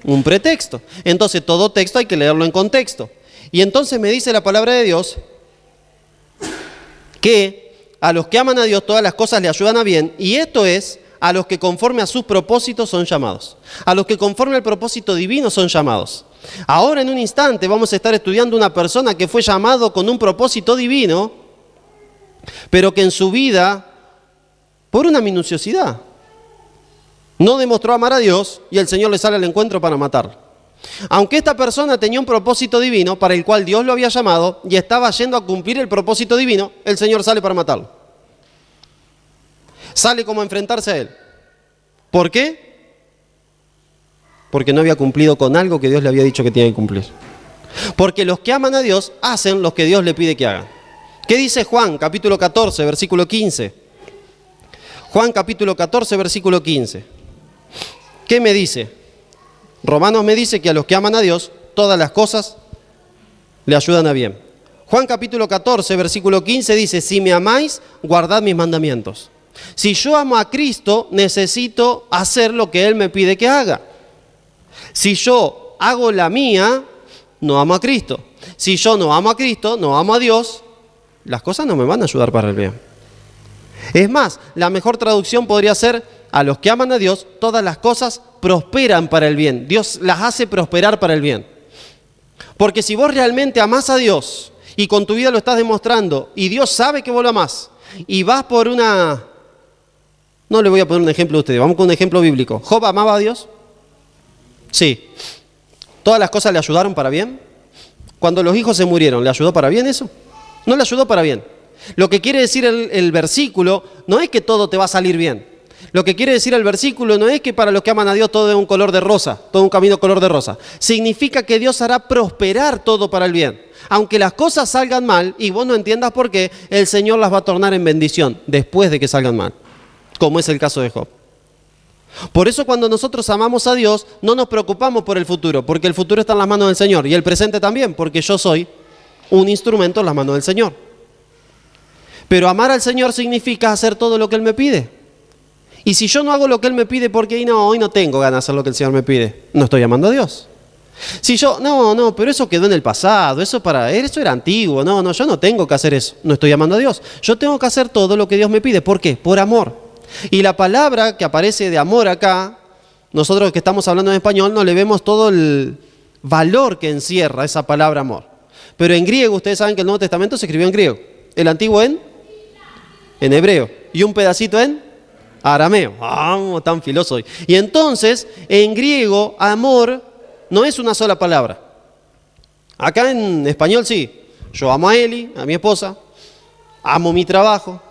Un pretexto. Entonces todo texto hay que leerlo en contexto. Y entonces me dice la palabra de Dios que a los que aman a Dios todas las cosas le ayudan a bien, y esto es a los que conforme a sus propósitos son llamados. A los que conforme al propósito divino son llamados. Ahora en un instante vamos a estar estudiando una persona que fue llamado con un propósito divino, pero que en su vida, por una minuciosidad, no demostró amar a Dios y el Señor le sale al encuentro para matarlo. Aunque esta persona tenía un propósito divino para el cual Dios lo había llamado y estaba yendo a cumplir el propósito divino, el Señor sale para matarlo. Sale como a enfrentarse a él. ¿Por qué? Porque no había cumplido con algo que Dios le había dicho que tenía que cumplir. Porque los que aman a Dios hacen lo que Dios le pide que hagan. ¿Qué dice Juan, capítulo 14, versículo 15? Juan, capítulo 14, versículo 15. ¿Qué me dice? Romanos me dice que a los que aman a Dios, todas las cosas le ayudan a bien. Juan capítulo 14, versículo 15 dice, si me amáis, guardad mis mandamientos. Si yo amo a Cristo, necesito hacer lo que Él me pide que haga. Si yo hago la mía, no amo a Cristo. Si yo no amo a Cristo, no amo a Dios, las cosas no me van a ayudar para el bien. Es más, la mejor traducción podría ser, a los que aman a Dios, todas las cosas prosperan para el bien. Dios las hace prosperar para el bien. Porque si vos realmente amás a Dios y con tu vida lo estás demostrando y Dios sabe que vos lo amás y vas por una... No le voy a poner un ejemplo a ustedes, vamos con un ejemplo bíblico. ¿Job amaba a Dios? Sí. ¿Todas las cosas le ayudaron para bien? Cuando los hijos se murieron, ¿le ayudó para bien eso? No le ayudó para bien. Lo que quiere decir el versículo no es que todo te va a salir bien. Lo que quiere decir el versículo no es que para los que aman a Dios todo es un color de rosa, todo un camino color de rosa. Significa que Dios hará prosperar todo para el bien. Aunque las cosas salgan mal y vos no entiendas por qué, el Señor las va a tornar en bendición después de que salgan mal, como es el caso de Job. Por eso cuando nosotros amamos a Dios no nos preocupamos por el futuro, porque el futuro está en las manos del Señor y el presente también, porque yo soy un instrumento en las manos del Señor. Pero amar al Señor significa hacer todo lo que Él me pide. Y si yo no hago lo que Él me pide porque hoy no tengo ganas de hacer lo que el Señor me pide, no estoy amando a Dios. Si yo, pero eso quedó en el pasado, eso era antiguo, yo no tengo que hacer eso, no estoy amando a Dios. Yo tengo que hacer todo lo que Dios me pide. ¿Por qué? Por amor. Y la palabra que aparece de amor acá, nosotros que estamos hablando en español no le vemos todo el valor que encierra esa palabra amor. Pero en griego, ustedes saben que el Nuevo Testamento se escribió en griego, el Antiguo en hebreo y un pedacito en arameo. Tan filoso hoy. Y entonces, en griego, amor no es una sola palabra. Acá en español sí. Yo amo a Eli, a mi esposa, amo mi trabajo,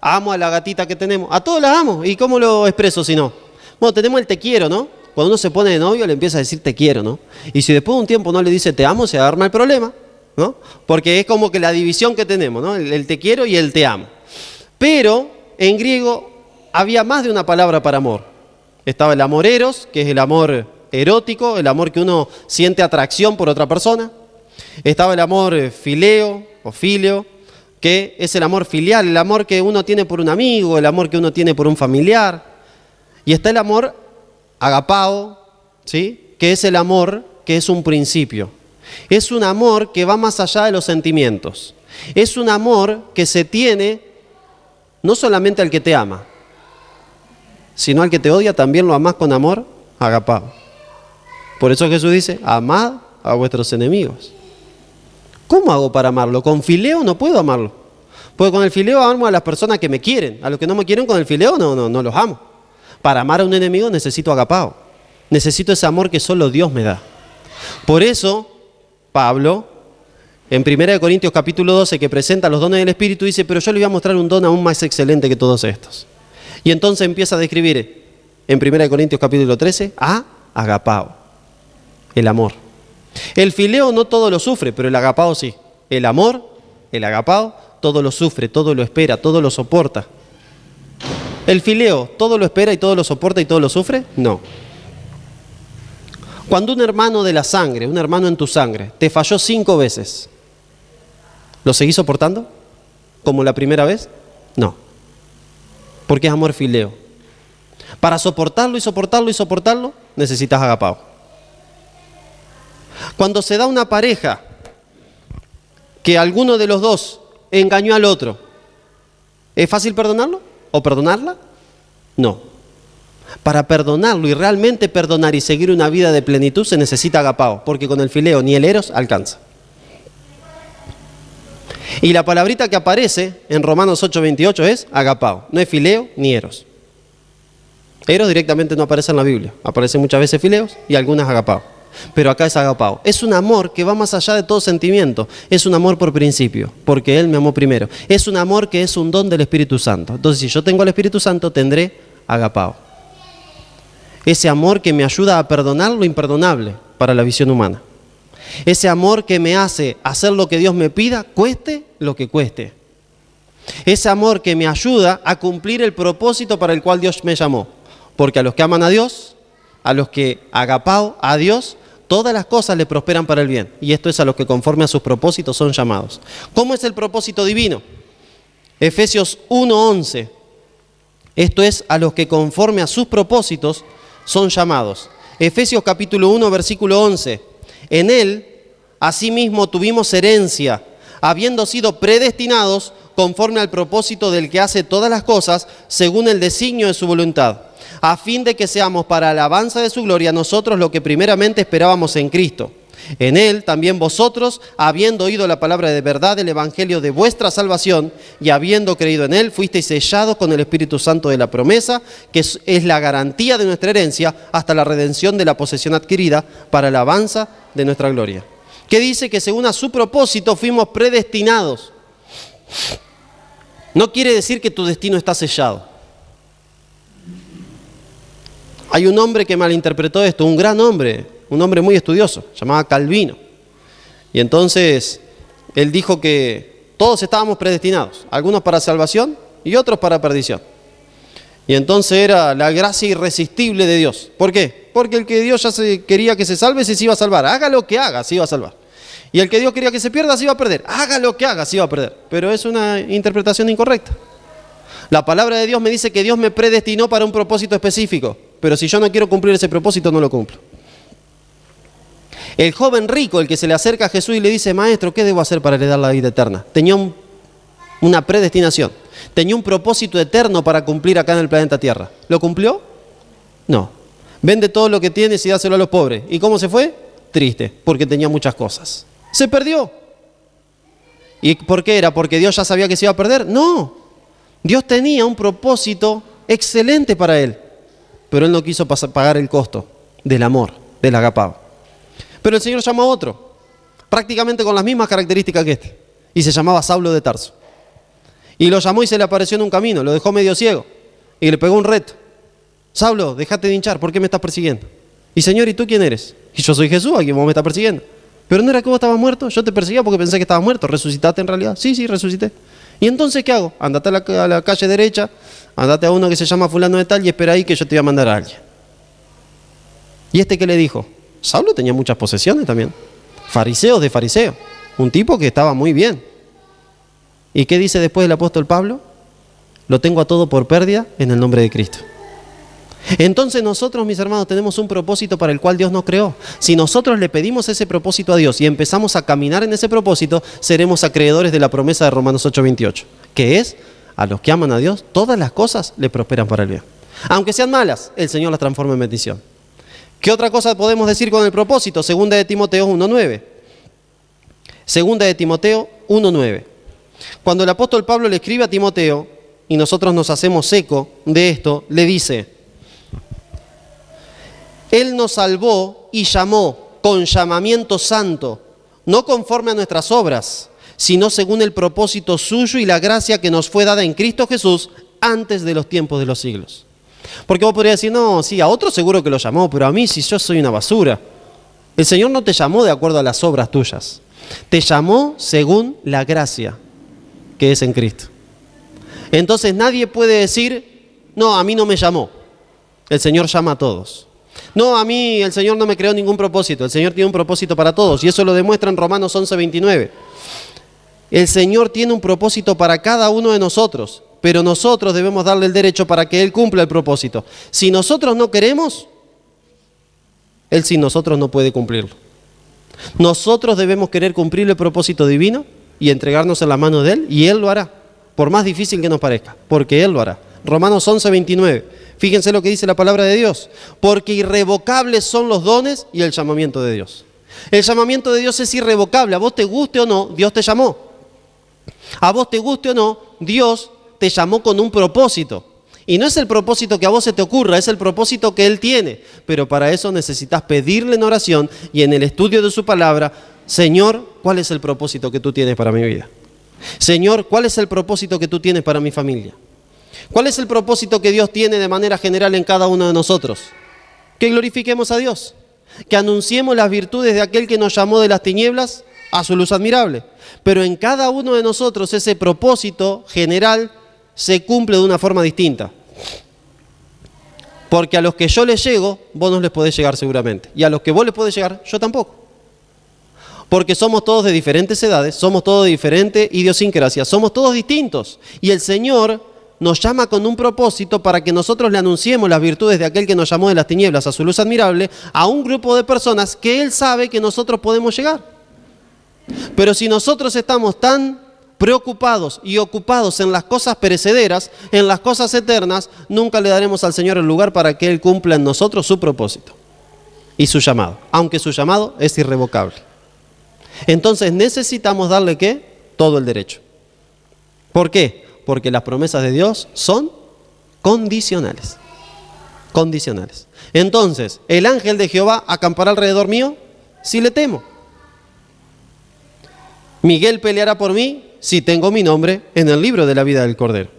amo a la gatita que tenemos, a todos la amo. ¿Y cómo lo expreso si no? Bueno, tenemos el te quiero, ¿no? Cuando uno se pone de novio le empieza a decir te quiero, ¿no? Y si después de un tiempo no le dice te amo, se arma el problema, ¿no? Porque es como que la división que tenemos, ¿no? El te quiero y el te amo. Pero en griego había más de una palabra para amor. Estaba el amor eros, que es el amor erótico, el amor que uno siente atracción por otra persona. Estaba el amor fileo o filio, que es el amor filial, el amor que uno tiene por un amigo, el amor que uno tiene por un familiar. Y está el amor agapao, ¿sí? Que es el amor que es un principio. Es un amor que va más allá de los sentimientos. Es un amor que se tiene no solamente al que te ama, sino al que te odia también lo amás con amor agapao. Por eso Jesús dice, amad a vuestros enemigos. ¿Cómo hago para amarlo? Con fileo no puedo amarlo. Porque con el fileo amo a las personas que me quieren. A los que no me quieren con el fileo no los amo. Para amar a un enemigo necesito agapao. Necesito ese amor que solo Dios me da. Por eso Pablo En 1 Corintios capítulo 12, que presenta los dones del Espíritu, dice, pero yo le voy a mostrar un don aún más excelente que todos estos. Y entonces empieza a describir en 1 Corintios capítulo 13 a agapao, el amor. El fileo no todo lo sufre, pero el agapao sí. El amor, el agapao, todo lo sufre, todo lo espera, todo lo soporta. El fileo, ¿todo lo espera y todo lo soporta y todo lo sufre? No. Cuando un hermano de la sangre, un hermano en tu sangre, te falló 5 veces, ¿lo seguís soportando? ¿Como la primera vez? No. Porque es amor fileo. Para soportarlo y soportarlo y soportarlo, necesitas agapao. Cuando se da una pareja que alguno de los dos engañó al otro, ¿es fácil perdonarlo o perdonarla? No. Para perdonarlo y realmente perdonar y seguir una vida de plenitud se necesita agapao, porque con el fileo ni el eros alcanza. Y la palabrita que aparece en Romanos 8:28 es agapao, no es fileo ni eros. Eros directamente no aparece en la Biblia, aparecen muchas veces fileos y algunas agapao, pero acá es agapao. Es un amor que va más allá de todo sentimiento, es un amor por principio, porque Él me amó primero. Es un amor que es un don del Espíritu Santo. Entonces, si yo tengo al Espíritu Santo, tendré agapao. Ese amor que me ayuda a perdonar lo imperdonable para la visión humana. Ese amor que me hace hacer lo que Dios me pida, cueste lo que cueste. Ese amor que me ayuda a cumplir el propósito para el cual Dios me llamó. Porque a los que aman a Dios, a los que agapao a Dios, todas las cosas le prosperan para el bien. Y esto es a los que conforme a sus propósitos son llamados. ¿Cómo es el propósito divino? Efesios 1:11. Esto es a los que conforme a sus propósitos son llamados. Efesios capítulo 1, versículo 11. En Él, asimismo, tuvimos herencia, habiendo sido predestinados conforme al propósito del que hace todas las cosas, según el designio de su voluntad, a fin de que seamos para alabanza de su gloria nosotros lo que primeramente esperábamos en Cristo. En Él también vosotros, habiendo oído la palabra de verdad del Evangelio de vuestra salvación y habiendo creído en Él, fuisteis sellados con el Espíritu Santo de la promesa, que es la garantía de nuestra herencia hasta la redención de la posesión adquirida para alabanza de nuestra gloria. Que dice que según a su propósito fuimos predestinados. No quiere decir que tu destino está sellado. Hay un hombre que malinterpretó esto, un gran hombre, un hombre muy estudioso, llamado Calvino. Y entonces él dijo que todos estábamos predestinados, algunos para salvación y otros para perdición. Y entonces era la gracia irresistible de Dios. ¿Por qué? Porque el que Dios ya quería que se salve, se iba a salvar. Haga lo que haga, se iba a salvar. Y el que Dios quería que se pierda, se iba a perder. Haga lo que haga, se iba a perder. Pero es una interpretación incorrecta. La palabra de Dios me dice que Dios me predestinó para un propósito específico. Pero si yo no quiero cumplir ese propósito, no lo cumplo. El joven rico, el que se le acerca a Jesús y le dice, maestro, ¿qué debo hacer para heredar la vida eterna? Tenía una predestinación. Tenía un propósito eterno para cumplir acá en el planeta Tierra. ¿Lo cumplió? No. Vende todo lo que tienes y dáselo a los pobres. ¿Y cómo se fue? Triste, porque tenía muchas cosas. Se perdió. ¿Y por qué era? ¿Porque Dios ya sabía que se iba a perder? No. Dios tenía un propósito excelente para él. Pero él no quiso pagar el costo del amor, del agapao. Pero el Señor llamó a otro, prácticamente con las mismas características que este. Y se llamaba Saulo de Tarso. Y lo llamó y se le apareció en un camino, lo dejó medio ciego. Y le pegó un reto. Saulo, déjate de hinchar, ¿por qué me estás persiguiendo? Y Señor, ¿y tú quién eres? Y yo soy Jesús, a quien vos me estás persiguiendo. Pero no era que vos estabas muerto, yo te perseguía porque pensé que estabas muerto. ¿Resucitaste en realidad? Sí, resucité. ¿Y entonces qué hago? Andate a la calle derecha, andate a uno que se llama fulano de tal y espera ahí que yo te voy a mandar a alguien. ¿Y este qué le dijo? Saulo tenía muchas posesiones también. Fariseos de fariseo. Un tipo que estaba muy bien. ¿Y qué dice después el apóstol Pablo? Lo tengo a todo por pérdida en el nombre de Cristo. Entonces nosotros, mis hermanos, tenemos un propósito para el cual Dios nos creó. Si nosotros le pedimos ese propósito a Dios y empezamos a caminar en ese propósito, seremos acreedores de la promesa de Romanos 8:28, que es, a los que aman a Dios, todas las cosas le prosperan para el bien. Aunque sean malas, el Señor las transforma en bendición. ¿Qué otra cosa podemos decir con el propósito? Segunda de Timoteo 1:9. Segunda de Timoteo 1:9. Cuando el apóstol Pablo le escribe a Timoteo, y nosotros nos hacemos eco de esto, le dice: Él nos salvó y llamó con llamamiento santo, no conforme a nuestras obras, sino según el propósito suyo y la gracia que nos fue dada en Cristo Jesús antes de los tiempos de los siglos. Porque vos podrías decir, no, sí, a otro seguro que lo llamó, pero a mí si yo soy una basura. El Señor no te llamó de acuerdo a las obras tuyas. Te llamó según la gracia que es en Cristo. Entonces nadie puede decir, no, a mí no me llamó. El Señor llama a todos. No, a mí el Señor no me creó ningún propósito. El Señor tiene un propósito para todos. Y eso lo demuestra en Romanos 11:29. El Señor tiene un propósito para cada uno de nosotros, pero nosotros debemos darle el derecho para que Él cumpla el propósito. Si nosotros no queremos, Él sin nosotros no puede cumplirlo. Nosotros debemos querer cumplir el propósito divino y entregarnos en las manos de Él, y Él lo hará, por más difícil que nos parezca, porque Él lo hará. Romanos 11:29. Fíjense lo que dice la palabra de Dios. Porque irrevocables son los dones y el llamamiento de Dios. El llamamiento de Dios es irrevocable. A vos te guste o no, Dios te llamó. A vos te guste o no, Dios te llamó con un propósito. Y no es el propósito que a vos se te ocurra, es el propósito que Él tiene. Pero para eso necesitas pedirle en oración y en el estudio de su palabra, Señor, ¿cuál es el propósito que tú tienes para mi vida? Señor, ¿cuál es el propósito que tú tienes para mi familia? ¿Cuál es el propósito que Dios tiene de manera general en cada uno de nosotros? Que glorifiquemos a Dios, que anunciemos las virtudes de aquel que nos llamó de las tinieblas a su luz admirable. Pero en cada uno de nosotros ese propósito general se cumple de una forma distinta. Porque a los que yo les llego, vos no les podés llegar seguramente. Y a los que vos les podés llegar, yo tampoco. Porque somos todos de diferentes edades, somos todos de diferente idiosincrasia, somos todos distintos. Y el Señor nos llama con un propósito para que nosotros le anunciemos las virtudes de aquel que nos llamó de las tinieblas a su luz admirable a un grupo de personas que Él sabe que nosotros podemos llegar. Pero si nosotros estamos tan preocupados y ocupados en las cosas perecederas, en las cosas eternas, nunca le daremos al Señor el lugar para que Él cumpla en nosotros su propósito y su llamado, aunque su llamado es irrevocable. Entonces necesitamos darle ¿qué? Todo el derecho. ¿Por qué? Porque las promesas de Dios son condicionales. Condicionales. Entonces, ¿el ángel de Jehová acampará alrededor mío? Si le temo. Miguel peleará por mí si tengo mi nombre en el libro de la vida del Cordero.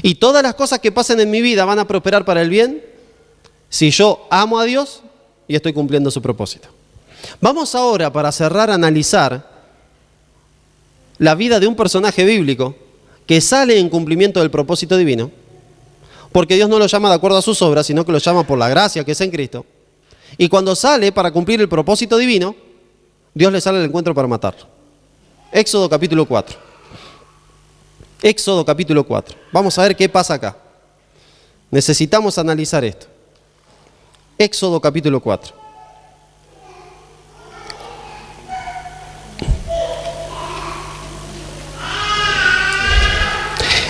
Y todas las cosas que pasen en mi vida van a prosperar para el bien si yo amo a Dios y estoy cumpliendo su propósito. Vamos ahora, para cerrar, a analizar la vida de un personaje bíblico que sale en cumplimiento del propósito divino, porque Dios no lo llama de acuerdo a sus obras, sino que lo llama por la gracia que es en Cristo. Y cuando sale para cumplir el propósito divino, Dios le sale al encuentro para matarlo. Éxodo capítulo 4. Éxodo capítulo 4. Vamos a ver qué pasa acá. Necesitamos analizar esto. Éxodo capítulo 4.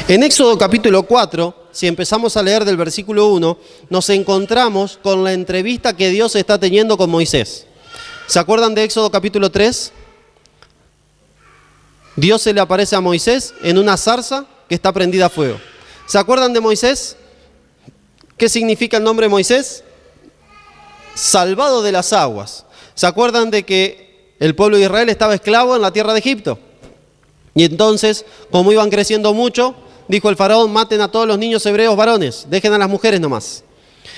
En Éxodo capítulo 4, si empezamos a leer del versículo 1, nos encontramos con la entrevista que Dios está teniendo con Moisés. ¿Se acuerdan de Éxodo capítulo 3? Dios se le aparece a Moisés en una zarza que está prendida a fuego. ¿Se acuerdan de Moisés? ¿Qué significa el nombre de Moisés? Salvado de las aguas. ¿Se acuerdan de que el pueblo de Israel estaba esclavo en la tierra de Egipto? Y entonces, como iban creciendo mucho, dijo el faraón, maten a todos los niños hebreos varones, dejen a las mujeres nomás.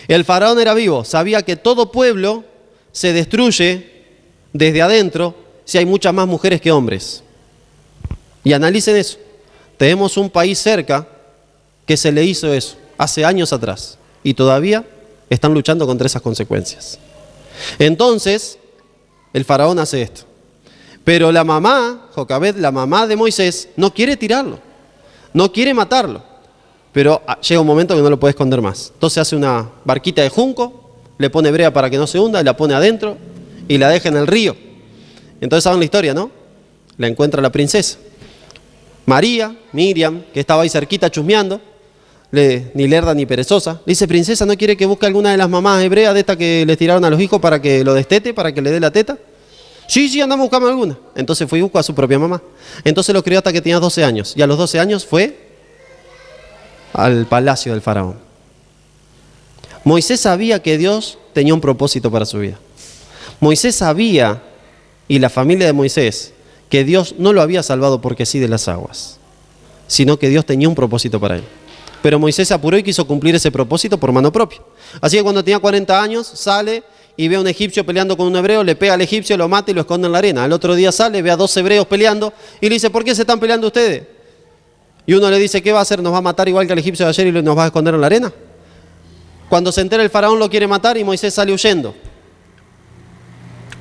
El faraón era vivo, sabía que todo pueblo se destruye desde adentro si hay muchas más mujeres que hombres. Y analicen eso. Tenemos un país cerca que se le hizo eso, hace años atrás, y todavía están luchando contra esas consecuencias. Entonces, el faraón hace esto. Pero la mamá, Jocabed, la mamá de Moisés, no quiere tirarlo, no quiere matarlo. Pero llega un momento que no lo puede esconder más. Entonces hace una barquita de junco, le pone brea para que no se hunda, la pone adentro y la deja en el río. Entonces saben la historia, ¿no? La encuentra la princesa. María, Miriam, que estaba ahí cerquita chusmeando, ni lerda ni perezosa, le dice, princesa, ¿no quiere que busque alguna de las mamás hebreas de estas que les tiraron a los hijos para que lo destete, para que le dé la teta? Sí, andamos buscando alguna. Entonces fue y buscó a su propia mamá. Entonces lo crió hasta que tenía 12 años. Y a los 12 años fue al palacio del faraón. Moisés sabía que Dios tenía un propósito para su vida. Moisés sabía y la familia de Moisés que Dios no lo había salvado porque sí de las aguas, sino que Dios tenía un propósito para él. Pero Moisés se apuró y quiso cumplir ese propósito por mano propia. Así que cuando tenía 40 años, sale y ve a un egipcio peleando con un hebreo, le pega al egipcio, lo mata y lo esconde en la arena. Al otro día sale, ve a 2 hebreos peleando y le dice, ¿por qué se están peleando ustedes? Y uno le dice, ¿qué va a hacer? ¿Nos va a matar igual que al egipcio de ayer y nos va a esconder en la arena? Cuando se entera el faraón lo quiere matar y Moisés sale huyendo.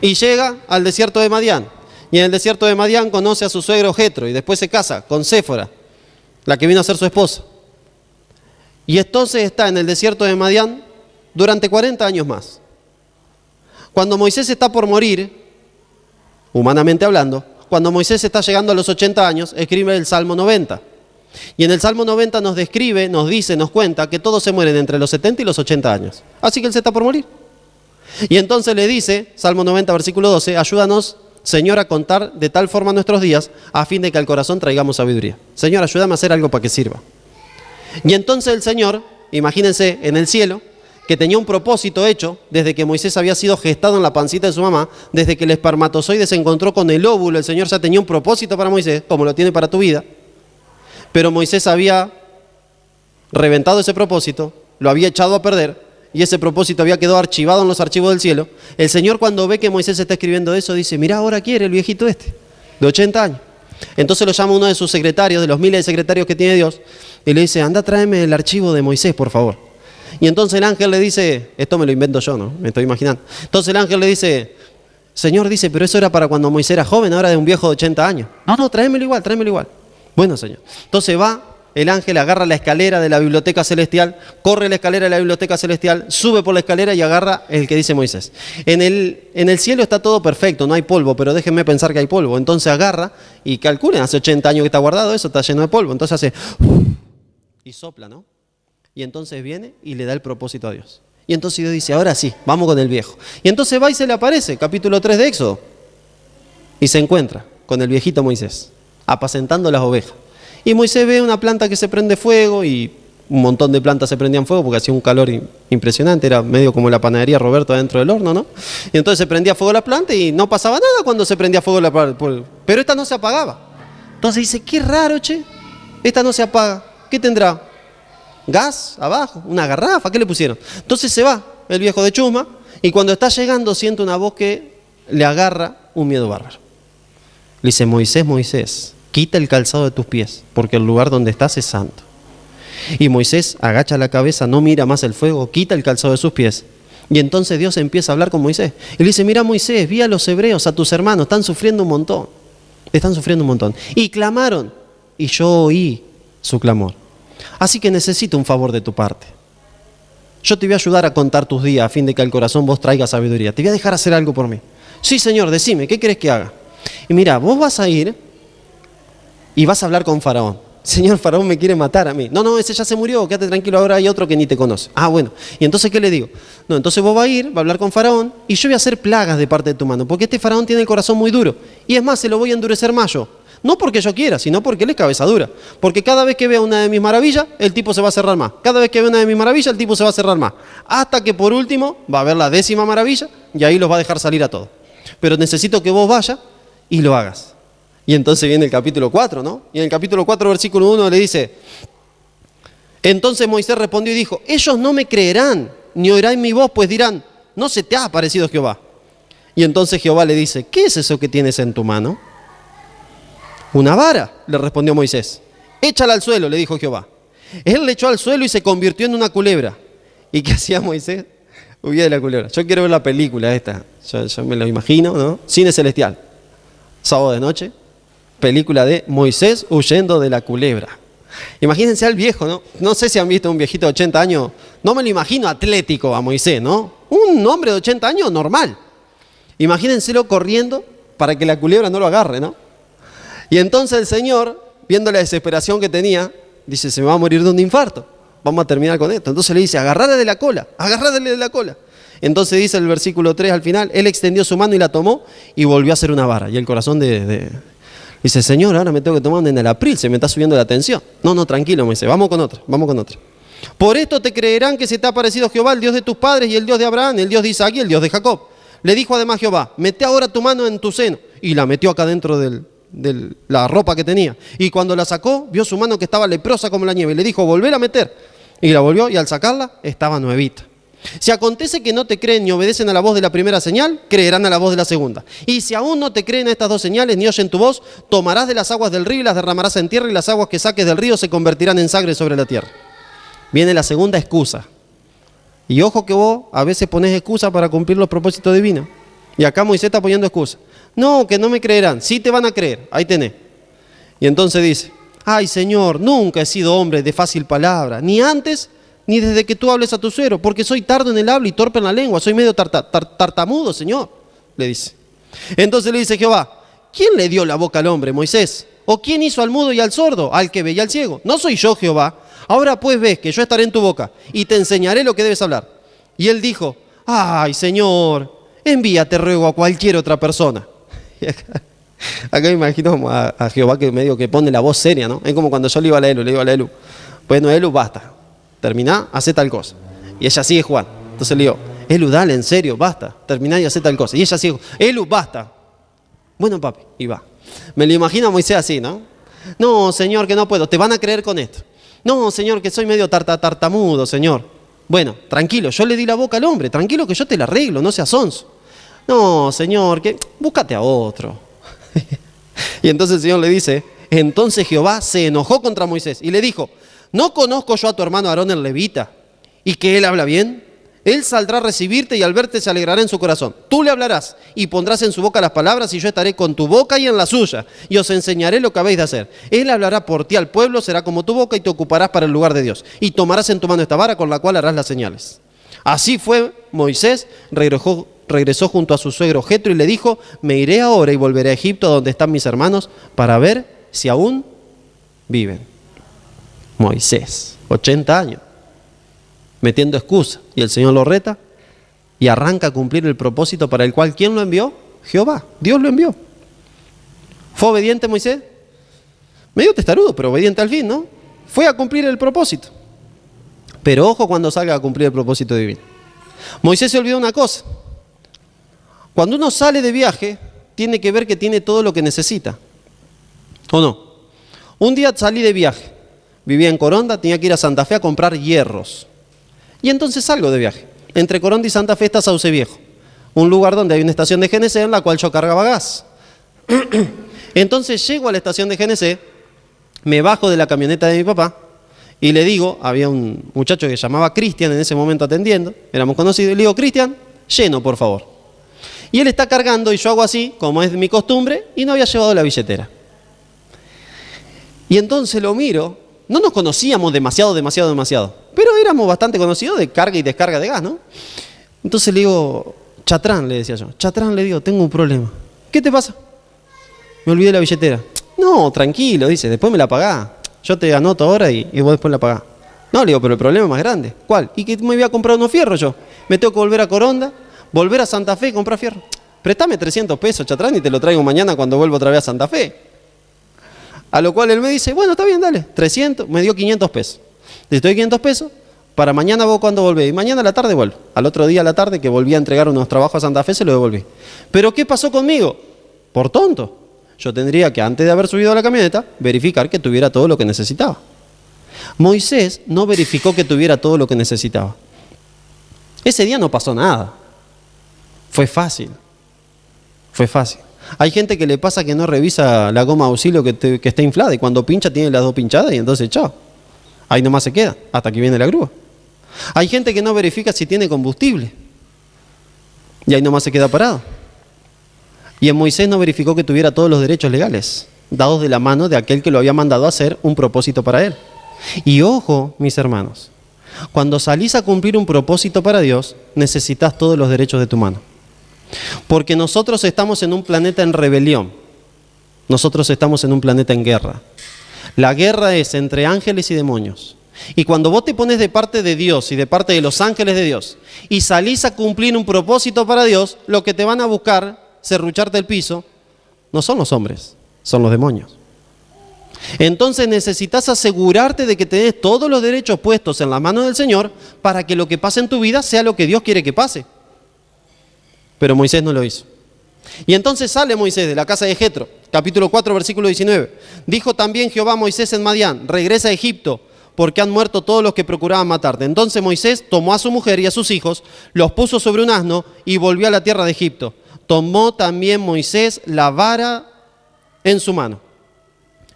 Y llega al desierto de Madián. Y en el desierto de Madián conoce a su suegro Jetro y después se casa con Séfora, la que vino a ser su esposa. Y entonces está en el desierto de Madián durante 40 años más. Cuando Moisés está por morir, humanamente hablando, cuando Moisés está llegando a los 80 años, escribe el Salmo 90. Y en el Salmo 90 nos describe, nos dice, nos cuenta que todos se mueren entre los 70 y los 80 años. Así que él se está por morir. Y entonces le dice, Salmo 90, versículo 12, ayúdanos, Señor, a contar de tal forma nuestros días, a fin de que al corazón traigamos sabiduría. Señor, ayúdame a hacer algo para que sirva. Y entonces el Señor, imagínense en el cielo, que tenía un propósito hecho desde que Moisés había sido gestado en la pancita de su mamá, desde que el espermatozoide se encontró con el óvulo, el Señor ya tenía un propósito para Moisés, como lo tiene para tu vida. Pero Moisés había reventado ese propósito, lo había echado a perder, y ese propósito había quedado archivado en los archivos del cielo. El Señor, cuando ve que Moisés está escribiendo eso, dice, mirá, ahora quiere el viejito este, de 80 años. Entonces lo llama uno de sus secretarios, de los miles de secretarios que tiene Dios, y le dice, anda, tráeme el archivo de Moisés, por favor. Y entonces el ángel le dice, esto me lo invento yo, ¿no? Me estoy imaginando. Entonces el ángel le dice, Señor, dice, pero eso era para cuando Moisés era joven, ahora de un viejo de 80 años. No, tráemelo igual, tráemelo igual. Bueno, Señor. Entonces va, el ángel agarra la escalera de la biblioteca celestial, corre la escalera de la biblioteca celestial, sube por la escalera y agarra el que dice Moisés. En el cielo está todo perfecto, no hay polvo, pero déjenme pensar que hay polvo. Entonces agarra y calculen, hace 80 años que está guardado eso, está lleno de polvo. Entonces hace y sopla, ¿no? Y entonces viene y le da el propósito a Dios. Y entonces Dios dice, ahora sí, vamos con el viejo. Y entonces va y se le aparece, capítulo 3 de Éxodo. Y se encuentra con el viejito Moisés, apacentando las ovejas. Y Moisés ve una planta que se prende fuego y un montón de plantas se prendían fuego porque hacía un calor impresionante, era medio como la panadería Roberto adentro del horno, ¿no? Y entonces se prendía fuego la planta y no pasaba nada cuando se prendía fuego la planta, pero esta no se apagaba. Entonces dice, qué raro, che, esta no se apaga, ¿qué tendrá? ¿Gas abajo? ¿Una garrafa? ¿Qué le pusieron? Entonces se va el viejo de chusma y cuando está llegando siente una voz que le agarra un miedo bárbaro. Le dice, Moisés, Moisés, quita el calzado de tus pies, porque el lugar donde estás es santo. Y Moisés agacha la cabeza, no mira más el fuego, quita el calzado de sus pies. Y entonces Dios empieza a hablar con Moisés. Y le dice, mira Moisés, vi a los hebreos, a tus hermanos, están sufriendo un montón. Están sufriendo un montón. Y clamaron, y yo oí su clamor. Así que necesito un favor de tu parte. Yo te voy a ayudar a contar tus días a fin de que al corazón vos traigas sabiduría. Te voy a dejar hacer algo por mí. Sí, Señor, decime, ¿qué querés que haga? Y mira, vos vas a ir y vas a hablar con Faraón. Señor, Faraón me quiere matar a mí. No, ese ya se murió, quédate tranquilo, ahora hay otro que ni te conoce. Ah, bueno. ¿Y entonces qué le digo? No, entonces vos vas a ir, va a hablar con Faraón y yo voy a hacer plagas de parte de tu mano, porque este Faraón tiene el corazón muy duro. Y es más, se lo voy a endurecer más yo. No porque yo quiera, sino porque él es cabeza dura. Porque cada vez que vea una de mis maravillas, el tipo se va a cerrar más. Cada vez que vea una de mis maravillas, el tipo se va a cerrar más. Hasta que por último va a ver la 10ª maravilla y ahí los va a dejar salir a todos. Pero necesito que vos vayas y lo hagas. Y entonces viene el capítulo 4, ¿no? Y en el capítulo 4, versículo 1 le dice, entonces Moisés respondió y dijo, ellos no me creerán, ni oirán mi voz, pues dirán, no se te ha aparecido Jehová. Y entonces Jehová le dice, ¿qué es eso que tienes en tu mano? Una vara, le respondió Moisés. Échala al suelo, le dijo Jehová. Él le echó al suelo y se convirtió en una culebra. ¿Y qué hacía Moisés? Huía de la culebra. Yo quiero ver la película esta, yo me lo imagino, ¿no? Cine Celestial, sábado de noche. Película de Moisés huyendo de la culebra. Imagínense al viejo, ¿no? No sé si han visto un viejito de 80 años, no me lo imagino atlético a Moisés, ¿no? Un hombre de 80 años normal. Imagínenselo corriendo para que la culebra no lo agarre, ¿no? Y entonces el Señor, viendo la desesperación que tenía, dice, se me va a morir de un infarto. Vamos a terminar con esto. Entonces le dice, agarrale de la cola, agarrale de la cola. Entonces dice el versículo 3 al final, él extendió su mano y la tomó y volvió a hacer una vara. Y el corazón dice, Señor, ahora me tengo que tomar un enalapril, se me está subiendo la tensión. No, tranquilo, Moisés, vamos con otra. Por esto te creerán que se te ha aparecido Jehová, el Dios de tus padres y el Dios de Abraham, el Dios de Isaac y el Dios de Jacob. Le dijo además Jehová, mete ahora tu mano en tu seno. Y la metió acá dentro de la ropa que tenía. Y cuando la sacó, vio su mano que estaba leprosa como la nieve. Y le dijo, volver a meter. Y la volvió, y al sacarla, estaba nuevita. Si acontece que no te creen ni obedecen a la voz de la primera señal, creerán a la voz de la segunda. Y si aún no te creen a estas dos señales, ni oyen tu voz, tomarás de las aguas del río y las derramarás en tierra, y las aguas que saques del río se convertirán en sangre sobre la tierra. Viene la segunda excusa. Y ojo que vos a veces pones excusa para cumplir los propósitos divinos. Y acá Moisés está poniendo excusa. No, que no me creerán. Sí te van a creer. Ahí tenés. Y entonces dice, ay Señor, nunca he sido hombre de fácil palabra, ni antes ni desde que tú hables a tu suegro, porque soy tardo en el habla y torpe en la lengua, soy medio tartamudo, Señor, le dice. Entonces le dice Jehová, ¿quién le dio la boca al hombre, Moisés? ¿O quién hizo al mudo y al sordo, al que ve y al ciego? ¿No soy yo, Jehová? Ahora pues ves que yo estaré en tu boca y te enseñaré lo que debes hablar. Y él dijo, ay Señor, envíate ruego a cualquier otra persona. Y acá me imagino a Jehová que medio que pone la voz seria, ¿no? Es como cuando yo le digo a la Elu, bueno Elu, basta. Terminá, hace tal cosa. Y ella sigue jugando. Entonces le digo, Elu, dale, en serio, basta. Terminá y hace tal cosa. Y ella sigue, Elu, basta. Bueno, papi, y va. Me lo imagino a Moisés así, ¿no? No, Señor, que no puedo. Te van a creer con esto. No, Señor, que soy medio tartamudo, Señor. Bueno, tranquilo, yo le di la boca al hombre. Tranquilo que yo te la arreglo, no seas sonso. No, Señor, que búscate a otro. Y entonces el Señor le dice, entonces Jehová se enojó contra Moisés y le dijo, ¿no conozco yo a tu hermano Aarón el levita? ¿Y que él habla bien? Él saldrá a recibirte y al verte se alegrará en su corazón. Tú le hablarás y pondrás en su boca las palabras y yo estaré con tu boca y en la suya y os enseñaré lo que habéis de hacer. Él hablará por ti al pueblo, será como tu boca y te ocuparás para el lugar de Dios. Y tomarás en tu mano esta vara con la cual harás las señales. Así fue Moisés, regresó junto a su suegro Jetro y le dijo, me iré ahora y volveré a Egipto donde están mis hermanos para ver si aún viven. Moisés, 80 años, metiendo excusas, y el Señor lo reta y arranca a cumplir el propósito para el cual, ¿quién lo envió? Jehová, Dios lo envió. ¿Fue obediente Moisés? Medio testarudo, pero obediente al fin, ¿no? Fue a cumplir el propósito. Pero ojo cuando salga a cumplir el propósito divino. Moisés se olvidó una cosa. Cuando uno sale de viaje, tiene que ver que tiene todo lo que necesita. ¿O no? Un día salí de viaje. Vivía en Coronda, tenía que ir a Santa Fe a comprar hierros. Y entonces salgo de viaje. Entre Coronda y Santa Fe está Sauce Viejo, un lugar donde hay una estación de GNC en la cual yo cargaba gas. Entonces llego a la estación de GNC, me bajo de la camioneta de mi papá y le digo, había un muchacho que se llamaba Cristian en ese momento atendiendo, éramos conocidos, y le digo, Cristian, lleno por favor. Y él está cargando y yo hago así, como es mi costumbre, y no había llevado la billetera. Y entonces lo miro. No nos conocíamos demasiado, pero éramos bastante conocidos de carga y descarga de gas, ¿no? Entonces le digo, Chatrán, le decía yo, Chatrán, le digo, tengo un problema. ¿Qué te pasa? Me olvidé la billetera. No, tranquilo, dice, después me la pagás. Yo te anoto ahora y vos después la pagás. No, le digo, pero el problema es más grande. ¿Cuál? Y que me voy a comprar unos fierros yo. Me tengo que volver a Coronda, volver a Santa Fe y comprar fierro. Préstame 300 pesos, Chatrán, y te lo traigo mañana cuando vuelvo otra vez a Santa Fe. A lo cual él me dice, bueno, está bien, dale, 300, me dio 500 pesos. Le doy 500 pesos, para mañana vos cuando volvés. Y mañana a la tarde vuelvo. Al otro día a la tarde que volví a entregar unos trabajos a Santa Fe, se lo devolví. ¿Pero qué pasó conmigo? Por tonto. Yo tendría que, antes de haber subido a la camioneta, verificar que tuviera todo lo que necesitaba. Moisés no verificó que tuviera todo lo que necesitaba. Ese día no pasó nada. Fue fácil. Fue fácil. Hay gente que le pasa que no revisa la goma auxilio que está inflada y cuando pincha tiene las dos pinchadas y entonces chao. Ahí nomás se queda hasta que viene la grúa. Hay gente que no verifica si tiene combustible y ahí nomás se queda parado. Y en Moisés no verificó que tuviera todos los derechos legales dados de la mano de aquel que lo había mandado a hacer un propósito para él. Y ojo, mis hermanos, cuando salís a cumplir un propósito para Dios, necesitas todos los derechos de tu mano. Porque nosotros estamos en un planeta en rebelión. Nosotros estamos en un planeta en guerra. La guerra es entre ángeles y demonios. Y cuando vos te pones de parte de Dios y de parte de los ángeles de Dios y salís a cumplir un propósito para Dios, lo que te van a buscar, serrucharte el piso, no son los hombres, son los demonios. Entonces necesitas asegurarte de que tenés todos los derechos puestos en las manos del Señor para que lo que pase en tu vida sea lo que Dios quiere que pase. Pero Moisés no lo hizo. Y entonces sale Moisés de la casa de Jetro, capítulo 4, versículo 19. Dijo también Jehová a Moisés en Madián, regresa a Egipto, porque han muerto todos los que procuraban matarte. Entonces Moisés tomó a su mujer y a sus hijos, los puso sobre un asno y volvió a la tierra de Egipto. Tomó también Moisés la vara en su mano.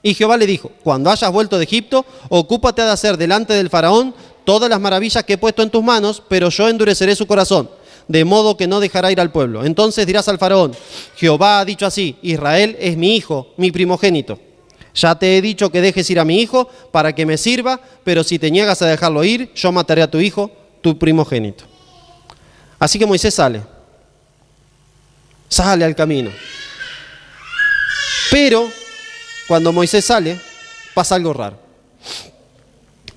Y Jehová le dijo, cuando hayas vuelto de Egipto, ocúpate de hacer delante del faraón todas las maravillas que he puesto en tus manos, pero yo endureceré su corazón, de modo que no dejará ir al pueblo. Entonces dirás al faraón, Jehová ha dicho así, Israel es mi hijo, mi primogénito. Ya te he dicho que dejes ir a mi hijo para que me sirva, pero si te niegas a dejarlo ir, yo mataré a tu hijo, tu primogénito. Así que Moisés sale al camino. Pero cuando Moisés sale, pasa algo raro.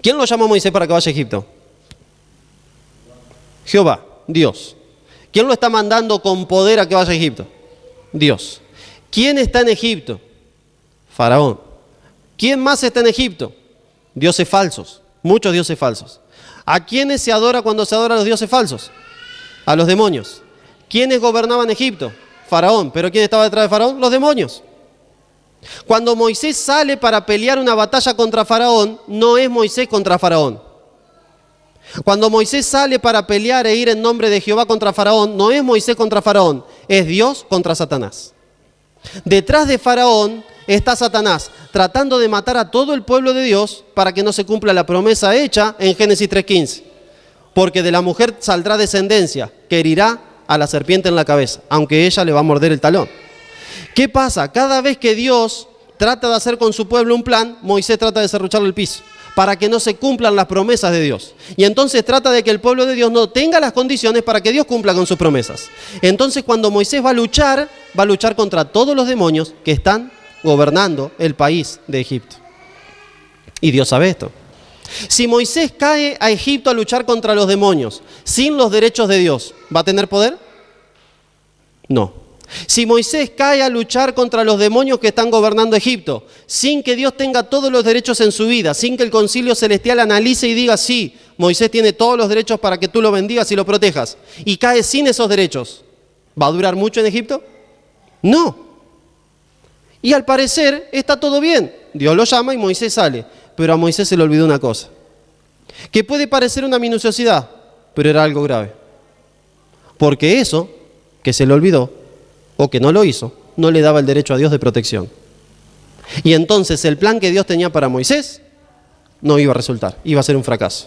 ¿Quién lo llamó a Moisés para que vaya a Egipto? Jehová, Dios. ¿Quién lo está mandando con poder a que vaya a Egipto? Dios. ¿Quién está en Egipto? Faraón. ¿Quién más está en Egipto? Dioses falsos, muchos dioses falsos. ¿A quiénes se adora cuando se adora a los dioses falsos? A los demonios. ¿Quiénes gobernaban Egipto? Faraón. ¿Pero quién estaba detrás de Faraón? Los demonios. Cuando Moisés sale para pelear una batalla contra Faraón, no es Moisés contra Faraón. Cuando Moisés sale para pelear e ir en nombre de Jehová contra Faraón, no es Moisés contra Faraón, es Dios contra Satanás. Detrás de Faraón está Satanás, tratando de matar a todo el pueblo de Dios para que no se cumpla la promesa hecha en Génesis 3:15. Porque de la mujer saldrá descendencia que herirá a la serpiente en la cabeza, aunque ella le va a morder el talón. ¿Qué pasa? Cada vez que Dios trata de hacer con su pueblo un plan, Moisés trata de serrucharle el piso, para que no se cumplan las promesas de Dios. Y entonces trata de que el pueblo de Dios no tenga las condiciones para que Dios cumpla con sus promesas. Entonces cuando Moisés va a luchar contra todos los demonios que están gobernando el país de Egipto. Y Dios sabe esto. Si Moisés cae a Egipto a luchar contra los demonios sin los derechos de Dios, ¿va a tener poder? No. Si Moisés cae a luchar contra los demonios que están gobernando Egipto, sin que Dios tenga todos los derechos en su vida, sin que el concilio celestial analice y diga, sí, Moisés tiene todos los derechos para que tú lo bendigas y lo protejas, y cae sin esos derechos, ¿va a durar mucho en Egipto? No. Y al parecer está todo bien. Dios lo llama y Moisés sale, pero a Moisés se le olvidó una cosa, que puede parecer una minuciosidad, pero era algo grave. Porque eso que se le olvidó, o que no lo hizo, no le daba el derecho a Dios de protección. Y entonces el plan que Dios tenía para Moisés no iba a resultar, iba a ser un fracaso.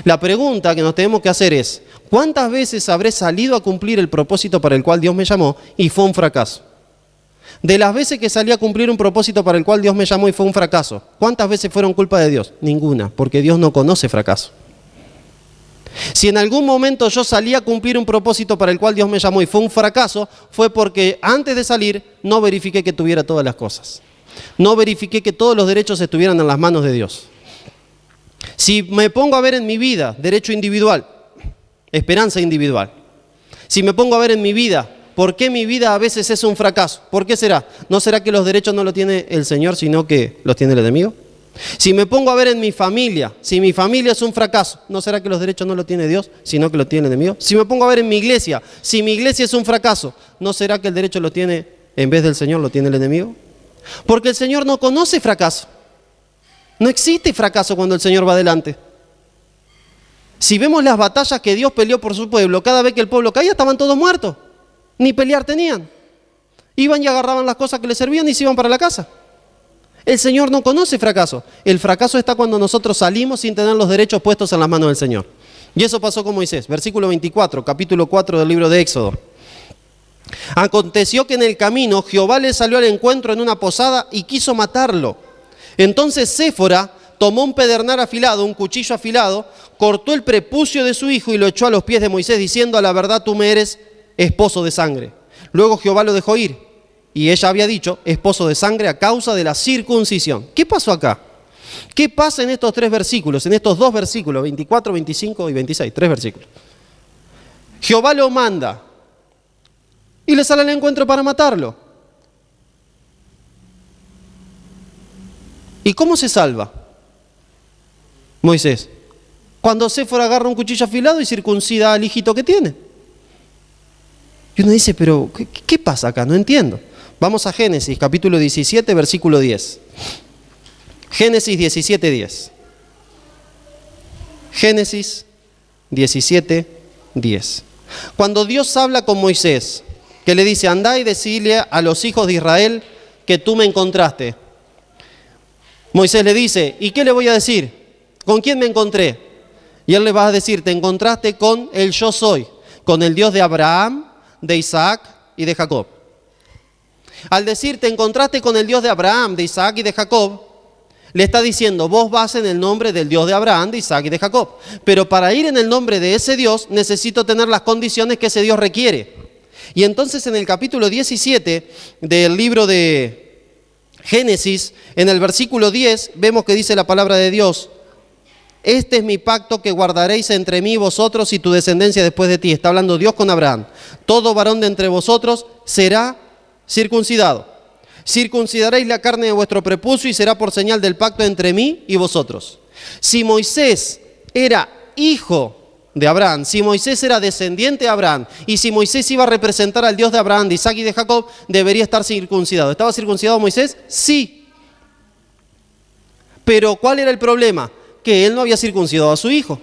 La pregunta que nos tenemos que hacer es, ¿cuántas veces habré salido a cumplir el propósito para el cual Dios me llamó y fue un fracaso? De las veces que salí a cumplir un propósito para el cual Dios me llamó y fue un fracaso, ¿cuántas veces fueron culpa de Dios? Ninguna, porque Dios no conoce fracaso. Si en algún momento yo salí a cumplir un propósito para el cual Dios me llamó y fue un fracaso, fue porque antes de salir no verifiqué que tuviera todas las cosas. No verifiqué que todos los derechos estuvieran en las manos de Dios. Si me pongo a ver en mi vida derecho individual, esperanza individual. Si me pongo a ver en mi vida, ¿por qué mi vida a veces es un fracaso? ¿Por qué será? ¿No será que los derechos no los tiene el Señor, sino que los tiene el enemigo? Si me pongo a ver en mi familia, si mi familia es un fracaso, ¿no será que los derechos no los tiene Dios, sino que los tiene el enemigo? Si me pongo a ver en mi iglesia, si mi iglesia es un fracaso, ¿no será que el derecho lo tiene, en vez del Señor, lo tiene el enemigo? Porque el Señor no conoce fracaso. No existe fracaso cuando el Señor va adelante. Si vemos las batallas que Dios peleó por su pueblo, cada vez que el pueblo caía estaban todos muertos. Ni pelear tenían. Iban y agarraban las cosas que les servían y se iban para la casa. El Señor no conoce fracaso. El fracaso está cuando nosotros salimos sin tener los derechos puestos en las manos del Señor. Y eso pasó con Moisés. Versículo 24, capítulo 4 del libro de Éxodo. Aconteció que en el camino Jehová le salió al encuentro en una posada y quiso matarlo. Entonces Séfora tomó un pedernal afilado, un cuchillo afilado, cortó el prepucio de su hijo y lo echó a los pies de Moisés, diciendo, a la verdad tú me eres esposo de sangre. Luego Jehová lo dejó ir. Y ella había dicho, esposo de sangre a causa de la circuncisión. ¿Qué pasó acá? ¿Qué pasa en estos tres versículos, en estos dos versículos, 24, 25 y 26? Tres versículos. Jehová lo manda y le sale al encuentro para matarlo. ¿Y cómo se salva Moisés? Cuando Séfora agarra un cuchillo afilado y circuncida al hijito que tiene. Y uno dice, pero ¿qué pasa acá? No entiendo. Vamos a Génesis, capítulo 17, versículo 10. Génesis 17, 10. Génesis 17, 10. Cuando Dios habla con Moisés, que le dice, andá y decile a los hijos de Israel que tú me encontraste. Moisés le dice, ¿y qué le voy a decir? ¿Con quién me encontré? Y él le va a decir, te encontraste con el yo soy, con el Dios de Abraham, de Isaac y de Jacob. Al decir, te encontraste con el Dios de Abraham, de Isaac y de Jacob, le está diciendo, vos vas en el nombre del Dios de Abraham, de Isaac y de Jacob. Pero para ir en el nombre de ese Dios, necesito tener las condiciones que ese Dios requiere. Y entonces en el capítulo 17 del libro de Génesis, en el versículo 10, vemos que dice la palabra de Dios, este es mi pacto que guardaréis entre mí, vosotros y tu descendencia después de ti. Está hablando Dios con Abraham. Todo varón de entre vosotros será circuncidado. Circuncidaréis la carne de vuestro prepucio y será por señal del pacto entre mí y vosotros. Si Moisés era hijo de Abraham, si Moisés era descendiente de Abraham y si Moisés iba a representar al Dios de Abraham, de Isaac y de Jacob, debería estar circuncidado. ¿Estaba circuncidado Moisés? Sí. Pero ¿cuál era el problema? Que él no había circuncidado a su hijo.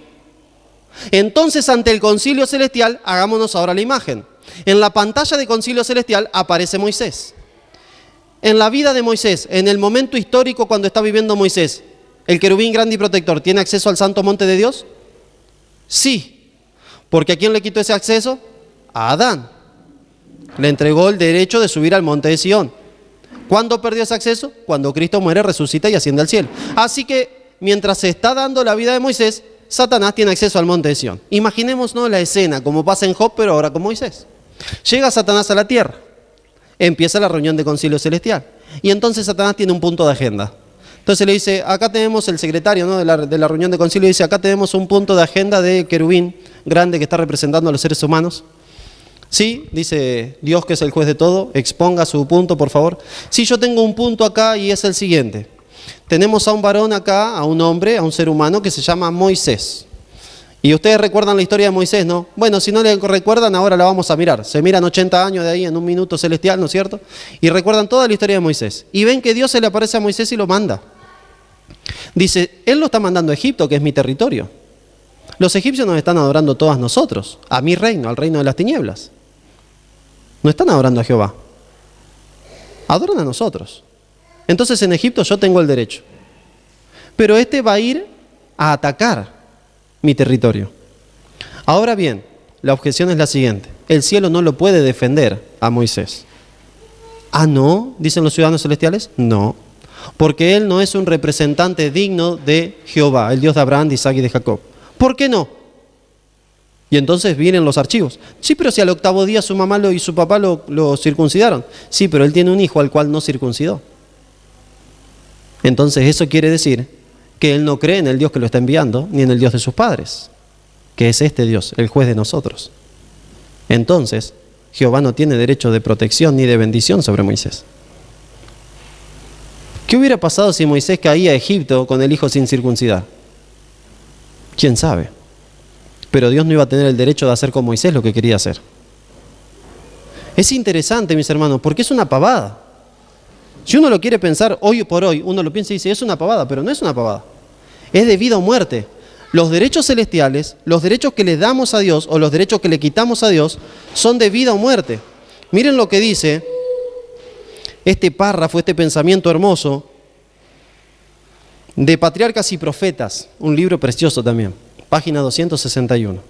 Entonces, ante el concilio celestial, hagámonos ahora la imagen. En la pantalla de concilio celestial aparece Moisés. En la vida de Moisés, en el momento histórico cuando está viviendo Moisés, ¿el querubín grande y protector tiene acceso al santo monte de Dios? Sí. ¿Porque a quién le quitó ese acceso? A Adán. Le entregó el derecho de subir al monte de Sión. ¿Cuándo perdió ese acceso? Cuando Cristo muere, resucita y asciende al cielo. Así que mientras se está dando la vida de Moisés, Satanás tiene acceso al monte de Sión. Imaginémonos la escena, como pasa en Job, pero ahora con Moisés. Llega Satanás a la tierra, empieza la reunión de concilio celestial, y entonces Satanás tiene un punto de agenda. Entonces le dice, acá tenemos el secretario, ¿no?, de la reunión de concilio, dice, acá tenemos un punto de agenda de querubín grande que está representando a los seres humanos. Sí, dice Dios, que es el juez de todo, exponga su punto, por favor. Sí, yo tengo un punto acá y es el siguiente. Tenemos a un varón acá, a un hombre, a un ser humano que se llama Moisés. Y ustedes recuerdan la historia de Moisés, ¿no? Bueno, si no le recuerdan, ahora la vamos a mirar. Se miran 80 años de ahí en un minuto celestial, ¿no es cierto? Y recuerdan toda la historia de Moisés. Y ven que Dios se le aparece a Moisés y lo manda. Dice, Él lo está mandando a Egipto, que es mi territorio. Los egipcios nos están adorando todos nosotros, a mi reino, al reino de las tinieblas. No están adorando a Jehová. Adoran a nosotros. Entonces en Egipto yo tengo el derecho. Pero este va a ir a atacar mi territorio. Ahora bien, la objeción es la siguiente. El cielo no lo puede defender a Moisés. ¿Ah, no?, dicen los ciudadanos celestiales. No, porque él no es un representante digno de Jehová, el Dios de Abraham, de Isaac y de Jacob. ¿Por qué no? Y entonces vienen los archivos. Sí, pero si al octavo día su mamá y su papá lo circuncidaron. Sí, pero él tiene un hijo al cual no circuncidó. Entonces eso quiere decir que él no cree en el Dios que lo está enviando, ni en el Dios de sus padres, que es este Dios, el juez de nosotros. Entonces, Jehová no tiene derecho de protección ni de bendición sobre Moisés. ¿Qué hubiera pasado si Moisés caía a Egipto con el hijo sin circuncidar? ¿Quién sabe? Pero Dios no iba a tener el derecho de hacer con Moisés lo que quería hacer. Es interesante, mis hermanos, porque es una pavada. Si uno lo quiere pensar hoy por hoy, uno lo piensa y dice, es una pavada, pero no es una pavada. Es de vida o muerte. Los derechos celestiales, los derechos que le damos a Dios o los derechos que le quitamos a Dios, son de vida o muerte. Miren lo que dice este párrafo, este pensamiento hermoso de Patriarcas y Profetas, un libro precioso también, página 261.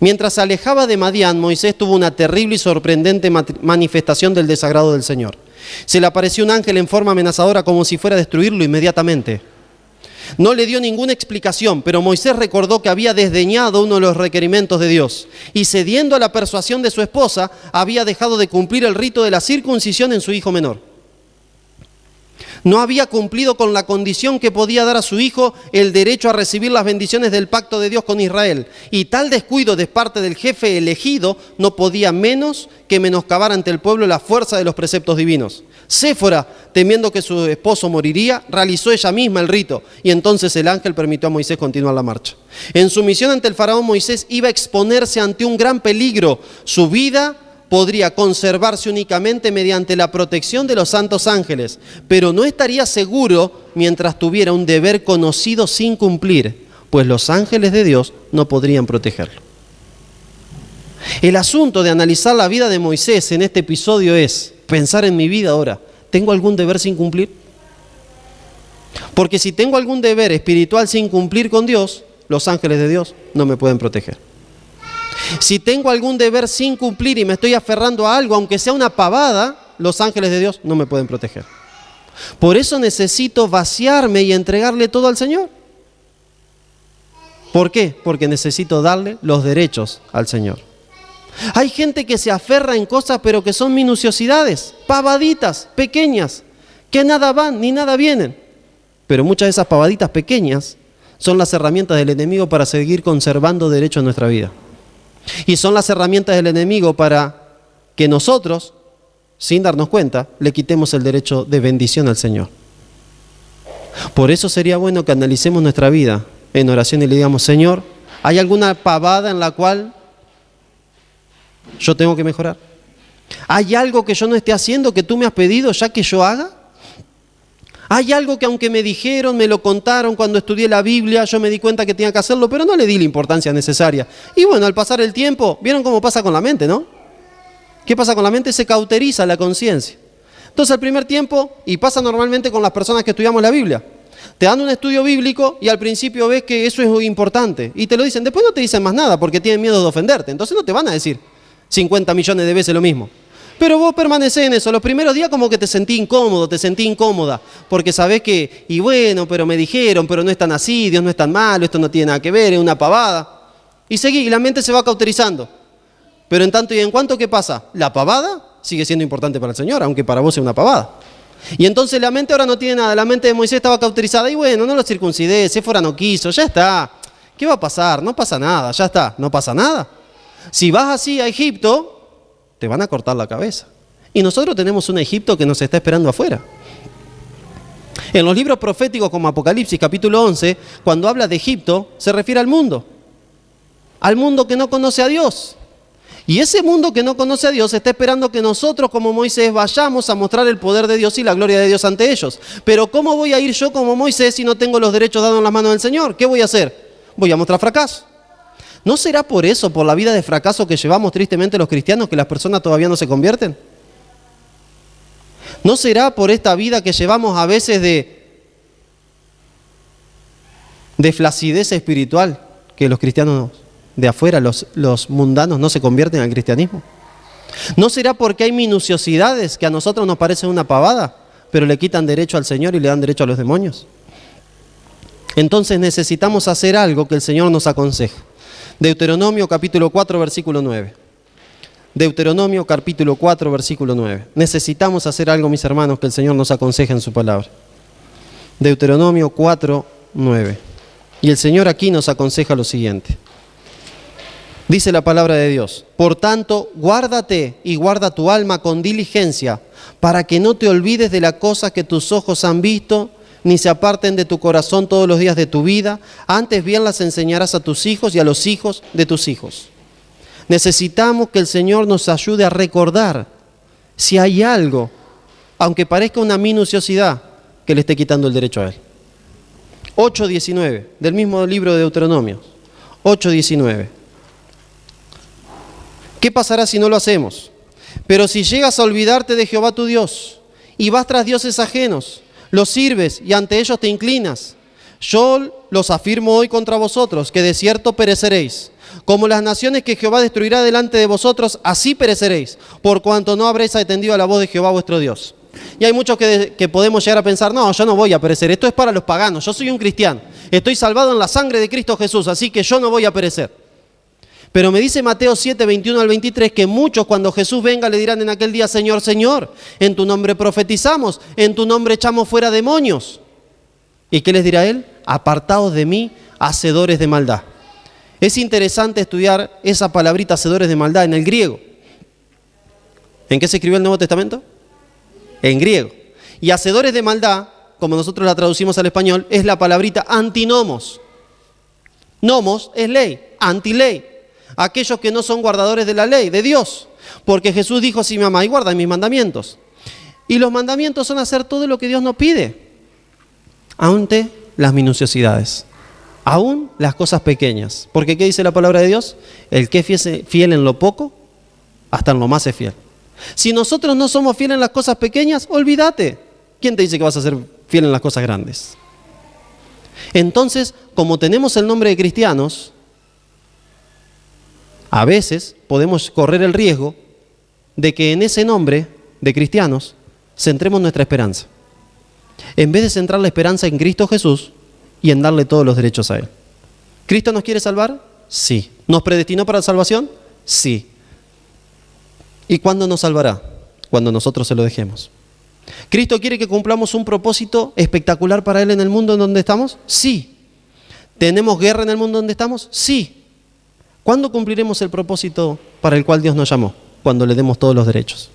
Mientras se alejaba de Madián, Moisés tuvo una terrible y sorprendente manifestación del desagrado del Señor. Se le apareció un ángel en forma amenazadora como si fuera a destruirlo inmediatamente. No le dio ninguna explicación, pero Moisés recordó que había desdeñado uno de los requerimientos de Dios y, cediendo a la persuasión de su esposa, había dejado de cumplir el rito de la circuncisión en su hijo menor. No había cumplido con la condición que podía dar a su hijo el derecho a recibir las bendiciones del pacto de Dios con Israel. Y tal descuido de parte del jefe elegido no podía menos que menoscabar ante el pueblo la fuerza de los preceptos divinos. Séfora, temiendo que su esposo moriría, realizó ella misma el rito, y entonces el ángel permitió a Moisés continuar la marcha. En su misión ante el faraón, Moisés iba a exponerse ante un gran peligro, su vida podría conservarse únicamente mediante la protección de los santos ángeles, pero no estaría seguro mientras tuviera un deber conocido sin cumplir, pues los ángeles de Dios no podrían protegerlo. El asunto de analizar la vida de Moisés en este episodio es pensar en mi vida ahora. ¿Tengo algún deber sin cumplir? Porque si tengo algún deber espiritual sin cumplir con Dios, los ángeles de Dios no me pueden proteger. Si tengo algún deber sin cumplir y me estoy aferrando a algo, aunque sea una pavada, los ángeles de Dios no me pueden proteger. Por eso necesito vaciarme y entregarle todo al Señor. ¿Por qué? Porque necesito darle los derechos al Señor. Hay gente que se aferra en cosas pero que son minuciosidades, pavaditas, pequeñas, que nada van ni nada vienen. Pero muchas de esas pavaditas pequeñas son las herramientas del enemigo para seguir conservando derechos en nuestra vida. Y son las herramientas del enemigo para que nosotros, sin darnos cuenta, le quitemos el derecho de bendición al Señor. Por eso sería bueno que analicemos nuestra vida en oración y le digamos: Señor, ¿hay alguna pavada en la cual yo tengo que mejorar? ¿Hay algo que yo no esté haciendo que tú me has pedido ya que yo haga? ¿Hay algo que aunque me dijeron, me lo contaron cuando estudié la Biblia, yo me di cuenta que tenía que hacerlo, pero no le di la importancia necesaria? Y bueno, al pasar el tiempo, ¿vieron cómo pasa con la mente, no? ¿Qué pasa con la mente? Se cauteriza la conciencia. Entonces al primer tiempo, y pasa normalmente con las personas que estudiamos la Biblia, te dan un estudio bíblico y al principio ves que eso es muy importante y te lo dicen, después no te dicen más nada porque tienen miedo de ofenderte, entonces no te van a decir 50 millones de veces lo mismo. Pero vos permanecés en eso. Los primeros días como que te sentí incómodo, te sentí incómoda, porque sabés que, y bueno, pero me dijeron, pero no es tan así, Dios no es tan malo, esto no tiene nada que ver, es una pavada. Y seguí, y la mente se va cauterizando. Pero en tanto y en cuanto, ¿qué pasa? La pavada sigue siendo importante para el Señor, aunque para vos sea una pavada. Y entonces la mente ahora no tiene nada, la mente de Moisés estaba cauterizada, y bueno, no lo circuncidé, Séfora no quiso, ya está. ¿Qué va a pasar? No pasa nada, ya está, no pasa nada. Si vas así a Egipto, te van a cortar la cabeza. Y nosotros tenemos un Egipto que nos está esperando afuera. En los libros proféticos como Apocalipsis capítulo 11, cuando habla de Egipto, se refiere al mundo que no conoce a Dios. Y ese mundo que no conoce a Dios está esperando que nosotros como Moisés vayamos a mostrar el poder de Dios y la gloria de Dios ante ellos. Pero ¿cómo voy a ir yo como Moisés si no tengo los derechos dados en las manos del Señor? ¿Qué voy a hacer? Voy a mostrar fracaso. ¿No será por eso, por la vida de fracaso que llevamos tristemente los cristianos, que las personas todavía no se convierten? ¿No será por esta vida que llevamos a veces de flacidez espiritual que los cristianos de afuera, los mundanos, no se convierten al cristianismo? ¿No será porque hay minuciosidades que a nosotros nos parecen una pavada, pero le quitan derecho al Señor y le dan derecho a los demonios? Entonces necesitamos hacer algo que el Señor nos aconseja. Deuteronomio capítulo 4, versículo 9. Deuteronomio capítulo 4, versículo 9. Necesitamos hacer algo, mis hermanos, que el Señor nos aconseja en su palabra. Deuteronomio 4, 9. Y el Señor aquí nos aconseja lo siguiente. Dice la palabra de Dios: por tanto, guárdate y guarda tu alma con diligencia, para que no te olvides de la cosa que tus ojos han visto, ni se aparten de tu corazón todos los días de tu vida, antes bien las enseñarás a tus hijos y a los hijos de tus hijos. Necesitamos que el Señor nos ayude a recordar si hay algo, aunque parezca una minuciosidad, que le esté quitando el derecho a Él. 8:19, del mismo libro de Deuteronomio. 8:19. ¿Qué pasará si no lo hacemos? Pero si llegas a olvidarte de Jehová tu Dios y vas tras dioses ajenos, los sirves y ante ellos te inclinas, yo los afirmo hoy contra vosotros, que de cierto pereceréis. Como las naciones que Jehová destruirá delante de vosotros, así pereceréis, por cuanto no habréis atendido a la voz de Jehová vuestro Dios. Y hay muchos que podemos llegar a pensar, no, yo no voy a perecer, esto es para los paganos, yo soy un cristiano, estoy salvado en la sangre de Cristo Jesús, así que yo no voy a perecer. Pero me dice Mateo 7, 21 al 23, que muchos cuando Jesús venga le dirán en aquel día: Señor, Señor, en tu nombre profetizamos, en tu nombre echamos fuera demonios. ¿Y qué les dirá Él? Apartaos de mí, hacedores de maldad. Es interesante estudiar esa palabrita, hacedores de maldad, en el griego. ¿En qué se escribió el Nuevo Testamento? En griego. Y hacedores de maldad, como nosotros la traducimos al español, es la palabrita antinomos. Nomos es ley, antiley. aquellos que no son guardadores de la ley, de Dios. Porque Jesús dijo, si me amáis, guardáis mis mandamientos. Y los mandamientos son hacer todo lo que Dios nos pide, aunque las minuciosidades, aún las cosas pequeñas. Porque ¿qué dice la palabra de Dios? El que es fiel en lo poco, hasta en lo más es fiel. Si nosotros no somos fieles en las cosas pequeñas, olvídate. ¿Quién te dice que vas a ser fiel en las cosas grandes? Entonces, como tenemos el nombre de cristianos, a veces podemos correr el riesgo de que en ese nombre de cristianos centremos nuestra esperanza. En vez de centrar la esperanza en Cristo Jesús y en darle todos los derechos a Él. ¿Cristo nos quiere salvar? Sí. ¿Nos predestinó para la salvación? Sí. ¿Y cuándo nos salvará? Cuando nosotros se lo dejemos. ¿Cristo quiere que cumplamos un propósito espectacular para Él en el mundo en donde estamos? Sí. ¿Tenemos guerra en el mundo donde estamos? Sí. ¿Cuándo cumpliremos el propósito para el cual Dios nos llamó? Cuando le demos todos los derechos.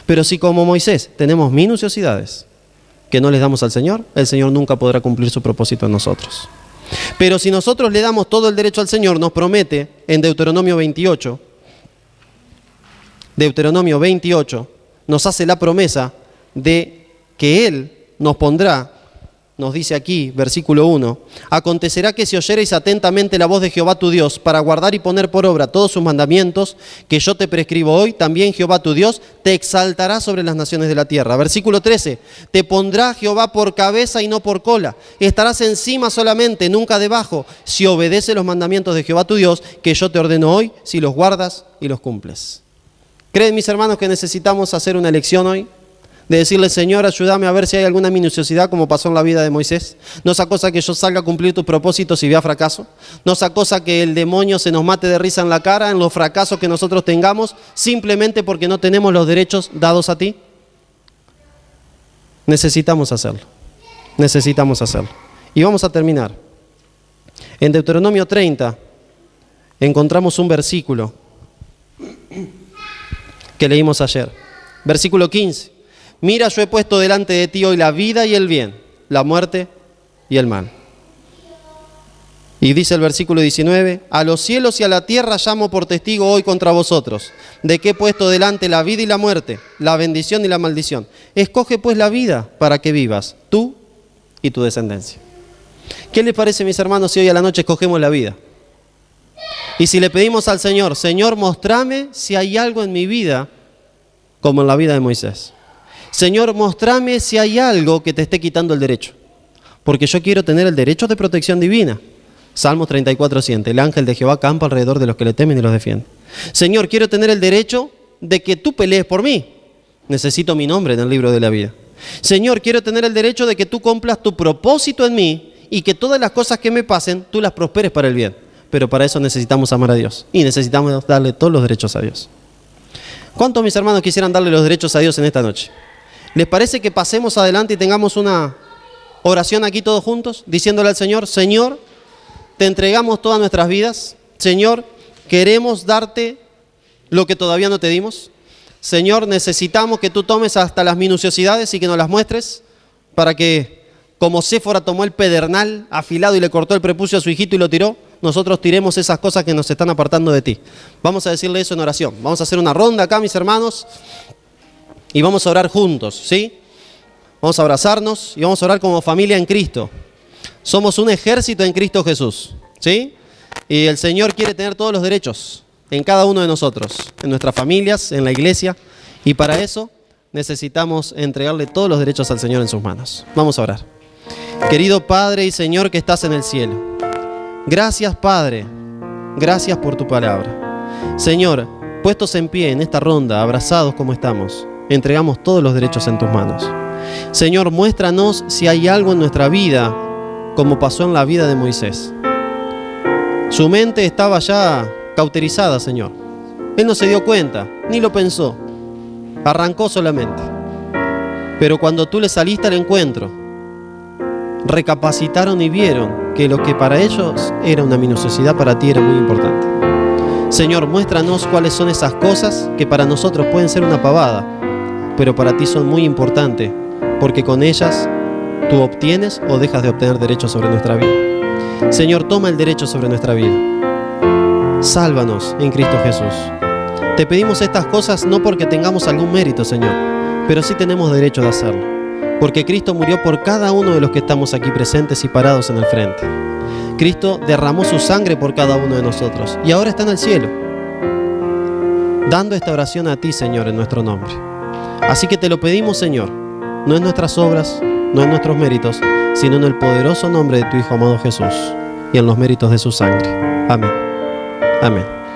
Pero si como Moisés tenemos minuciosidades que no les damos al Señor, el Señor nunca podrá cumplir su propósito en nosotros. Pero si nosotros le damos todo el derecho al Señor, nos promete en Deuteronomio 28, nos hace la promesa de que Él nos pondrá, nos dice aquí, versículo 1, acontecerá que si oyereis atentamente la voz de Jehová tu Dios para guardar y poner por obra todos sus mandamientos que yo te prescribo hoy, también Jehová tu Dios te exaltará sobre las naciones de la tierra. Versículo 13, te pondrá Jehová por cabeza y no por cola, estarás encima solamente, nunca debajo, si obedeces los mandamientos de Jehová tu Dios que yo te ordeno hoy, si los guardas y los cumples. ¿Creen, mis hermanos, que necesitamos hacer una elección hoy? De decirle, Señor, ayúdame a ver si hay alguna minuciosidad como pasó en la vida de Moisés. No sea cosa que yo salga a cumplir tus propósitos y vea fracaso. No sea cosa que el demonio se nos mate de risa en la cara en los fracasos que nosotros tengamos simplemente porque no tenemos los derechos dados a ti. Necesitamos hacerlo. Necesitamos hacerlo. Y vamos a terminar. En Deuteronomio 30 encontramos un versículo que leímos ayer. Versículo 15. Mira, yo he puesto delante de ti hoy la vida y el bien, la muerte y el mal. Y dice el versículo 19, a los cielos y a la tierra llamo por testigo hoy contra vosotros, de que he puesto delante la vida y la muerte, la bendición y la maldición. Escoge pues la vida para que vivas, tú y tu descendencia. ¿Qué les parece, mis hermanos, si hoy a la noche escogemos la vida? Y si le pedimos al Señor, Señor, mostrame si hay algo en mi vida como en la vida de Moisés. Señor, mostrame si hay algo que te esté quitando el derecho. Porque yo quiero tener el derecho de protección divina. Salmos 34:1. El ángel de Jehová campa alrededor de los que le temen y los defiende. Señor, quiero tener el derecho de que tú pelees por mí. Necesito mi nombre en el libro de la vida. Señor, quiero tener el derecho de que tú cumplas tu propósito en mí y que todas las cosas que me pasen, tú las prosperes para el bien. Pero para eso necesitamos amar a Dios y necesitamos darle todos los derechos a Dios. ¿Cuántos, mis hermanos, quisieran darle los derechos a Dios en esta noche? ¿Les parece que pasemos adelante y tengamos una oración aquí todos juntos, diciéndole al Señor, Señor, te entregamos todas nuestras vidas. Señor, queremos darte lo que todavía no te dimos. Señor, necesitamos que tú tomes hasta las minuciosidades y que nos las muestres para que, como Séfora tomó el pedernal afilado y le cortó el prepucio a su hijito y lo tiró, nosotros tiremos esas cosas que nos están apartando de ti. Vamos a decirle eso en oración. Vamos a hacer una ronda acá, mis hermanos, y vamos a orar juntos, ¿sí? Vamos a abrazarnos y vamos a orar como familia en Cristo. Somos un ejército en Cristo Jesús, ¿sí? Y el Señor quiere tener todos los derechos en cada uno de nosotros, en nuestras familias, en la iglesia, y para eso necesitamos entregarle todos los derechos al Señor en sus manos. Vamos a orar. Querido Padre y Señor que estás en el cielo, gracias, Padre, gracias por tu palabra. Señor, puestos en pie en esta ronda, abrazados como estamos, entregamos todos los derechos en tus manos. Señor, muéstranos si hay algo en nuestra vida, como pasó en la vida de Moisés. Su mente estaba ya cauterizada, Señor. Él no se dio cuenta, ni lo pensó. Arrancó solamente. Pero cuando tú le saliste al encuentro, recapacitaron y vieron que lo que para ellos era una minuciosidad, para ti era muy importante. Señor, muéstranos cuáles son esas cosas que para nosotros pueden ser una pavada, pero para ti son muy importantes, porque con ellas tú obtienes o dejas de obtener derechos sobre nuestra vida. Señor, toma el derecho sobre nuestra vida. Sálvanos en Cristo Jesús. Te pedimos estas cosas no porque tengamos algún mérito, Señor, pero sí tenemos derecho de hacerlo, porque Cristo murió por cada uno de los que estamos aquí presentes y parados en el frente. Cristo derramó su sangre por cada uno de nosotros y ahora está en el cielo, dando esta oración a ti, Señor, en nuestro nombre. Así que te lo pedimos, Señor, no en nuestras obras, no en nuestros méritos, sino en el poderoso nombre de tu Hijo amado Jesús y en los méritos de su sangre. Amén. Amén.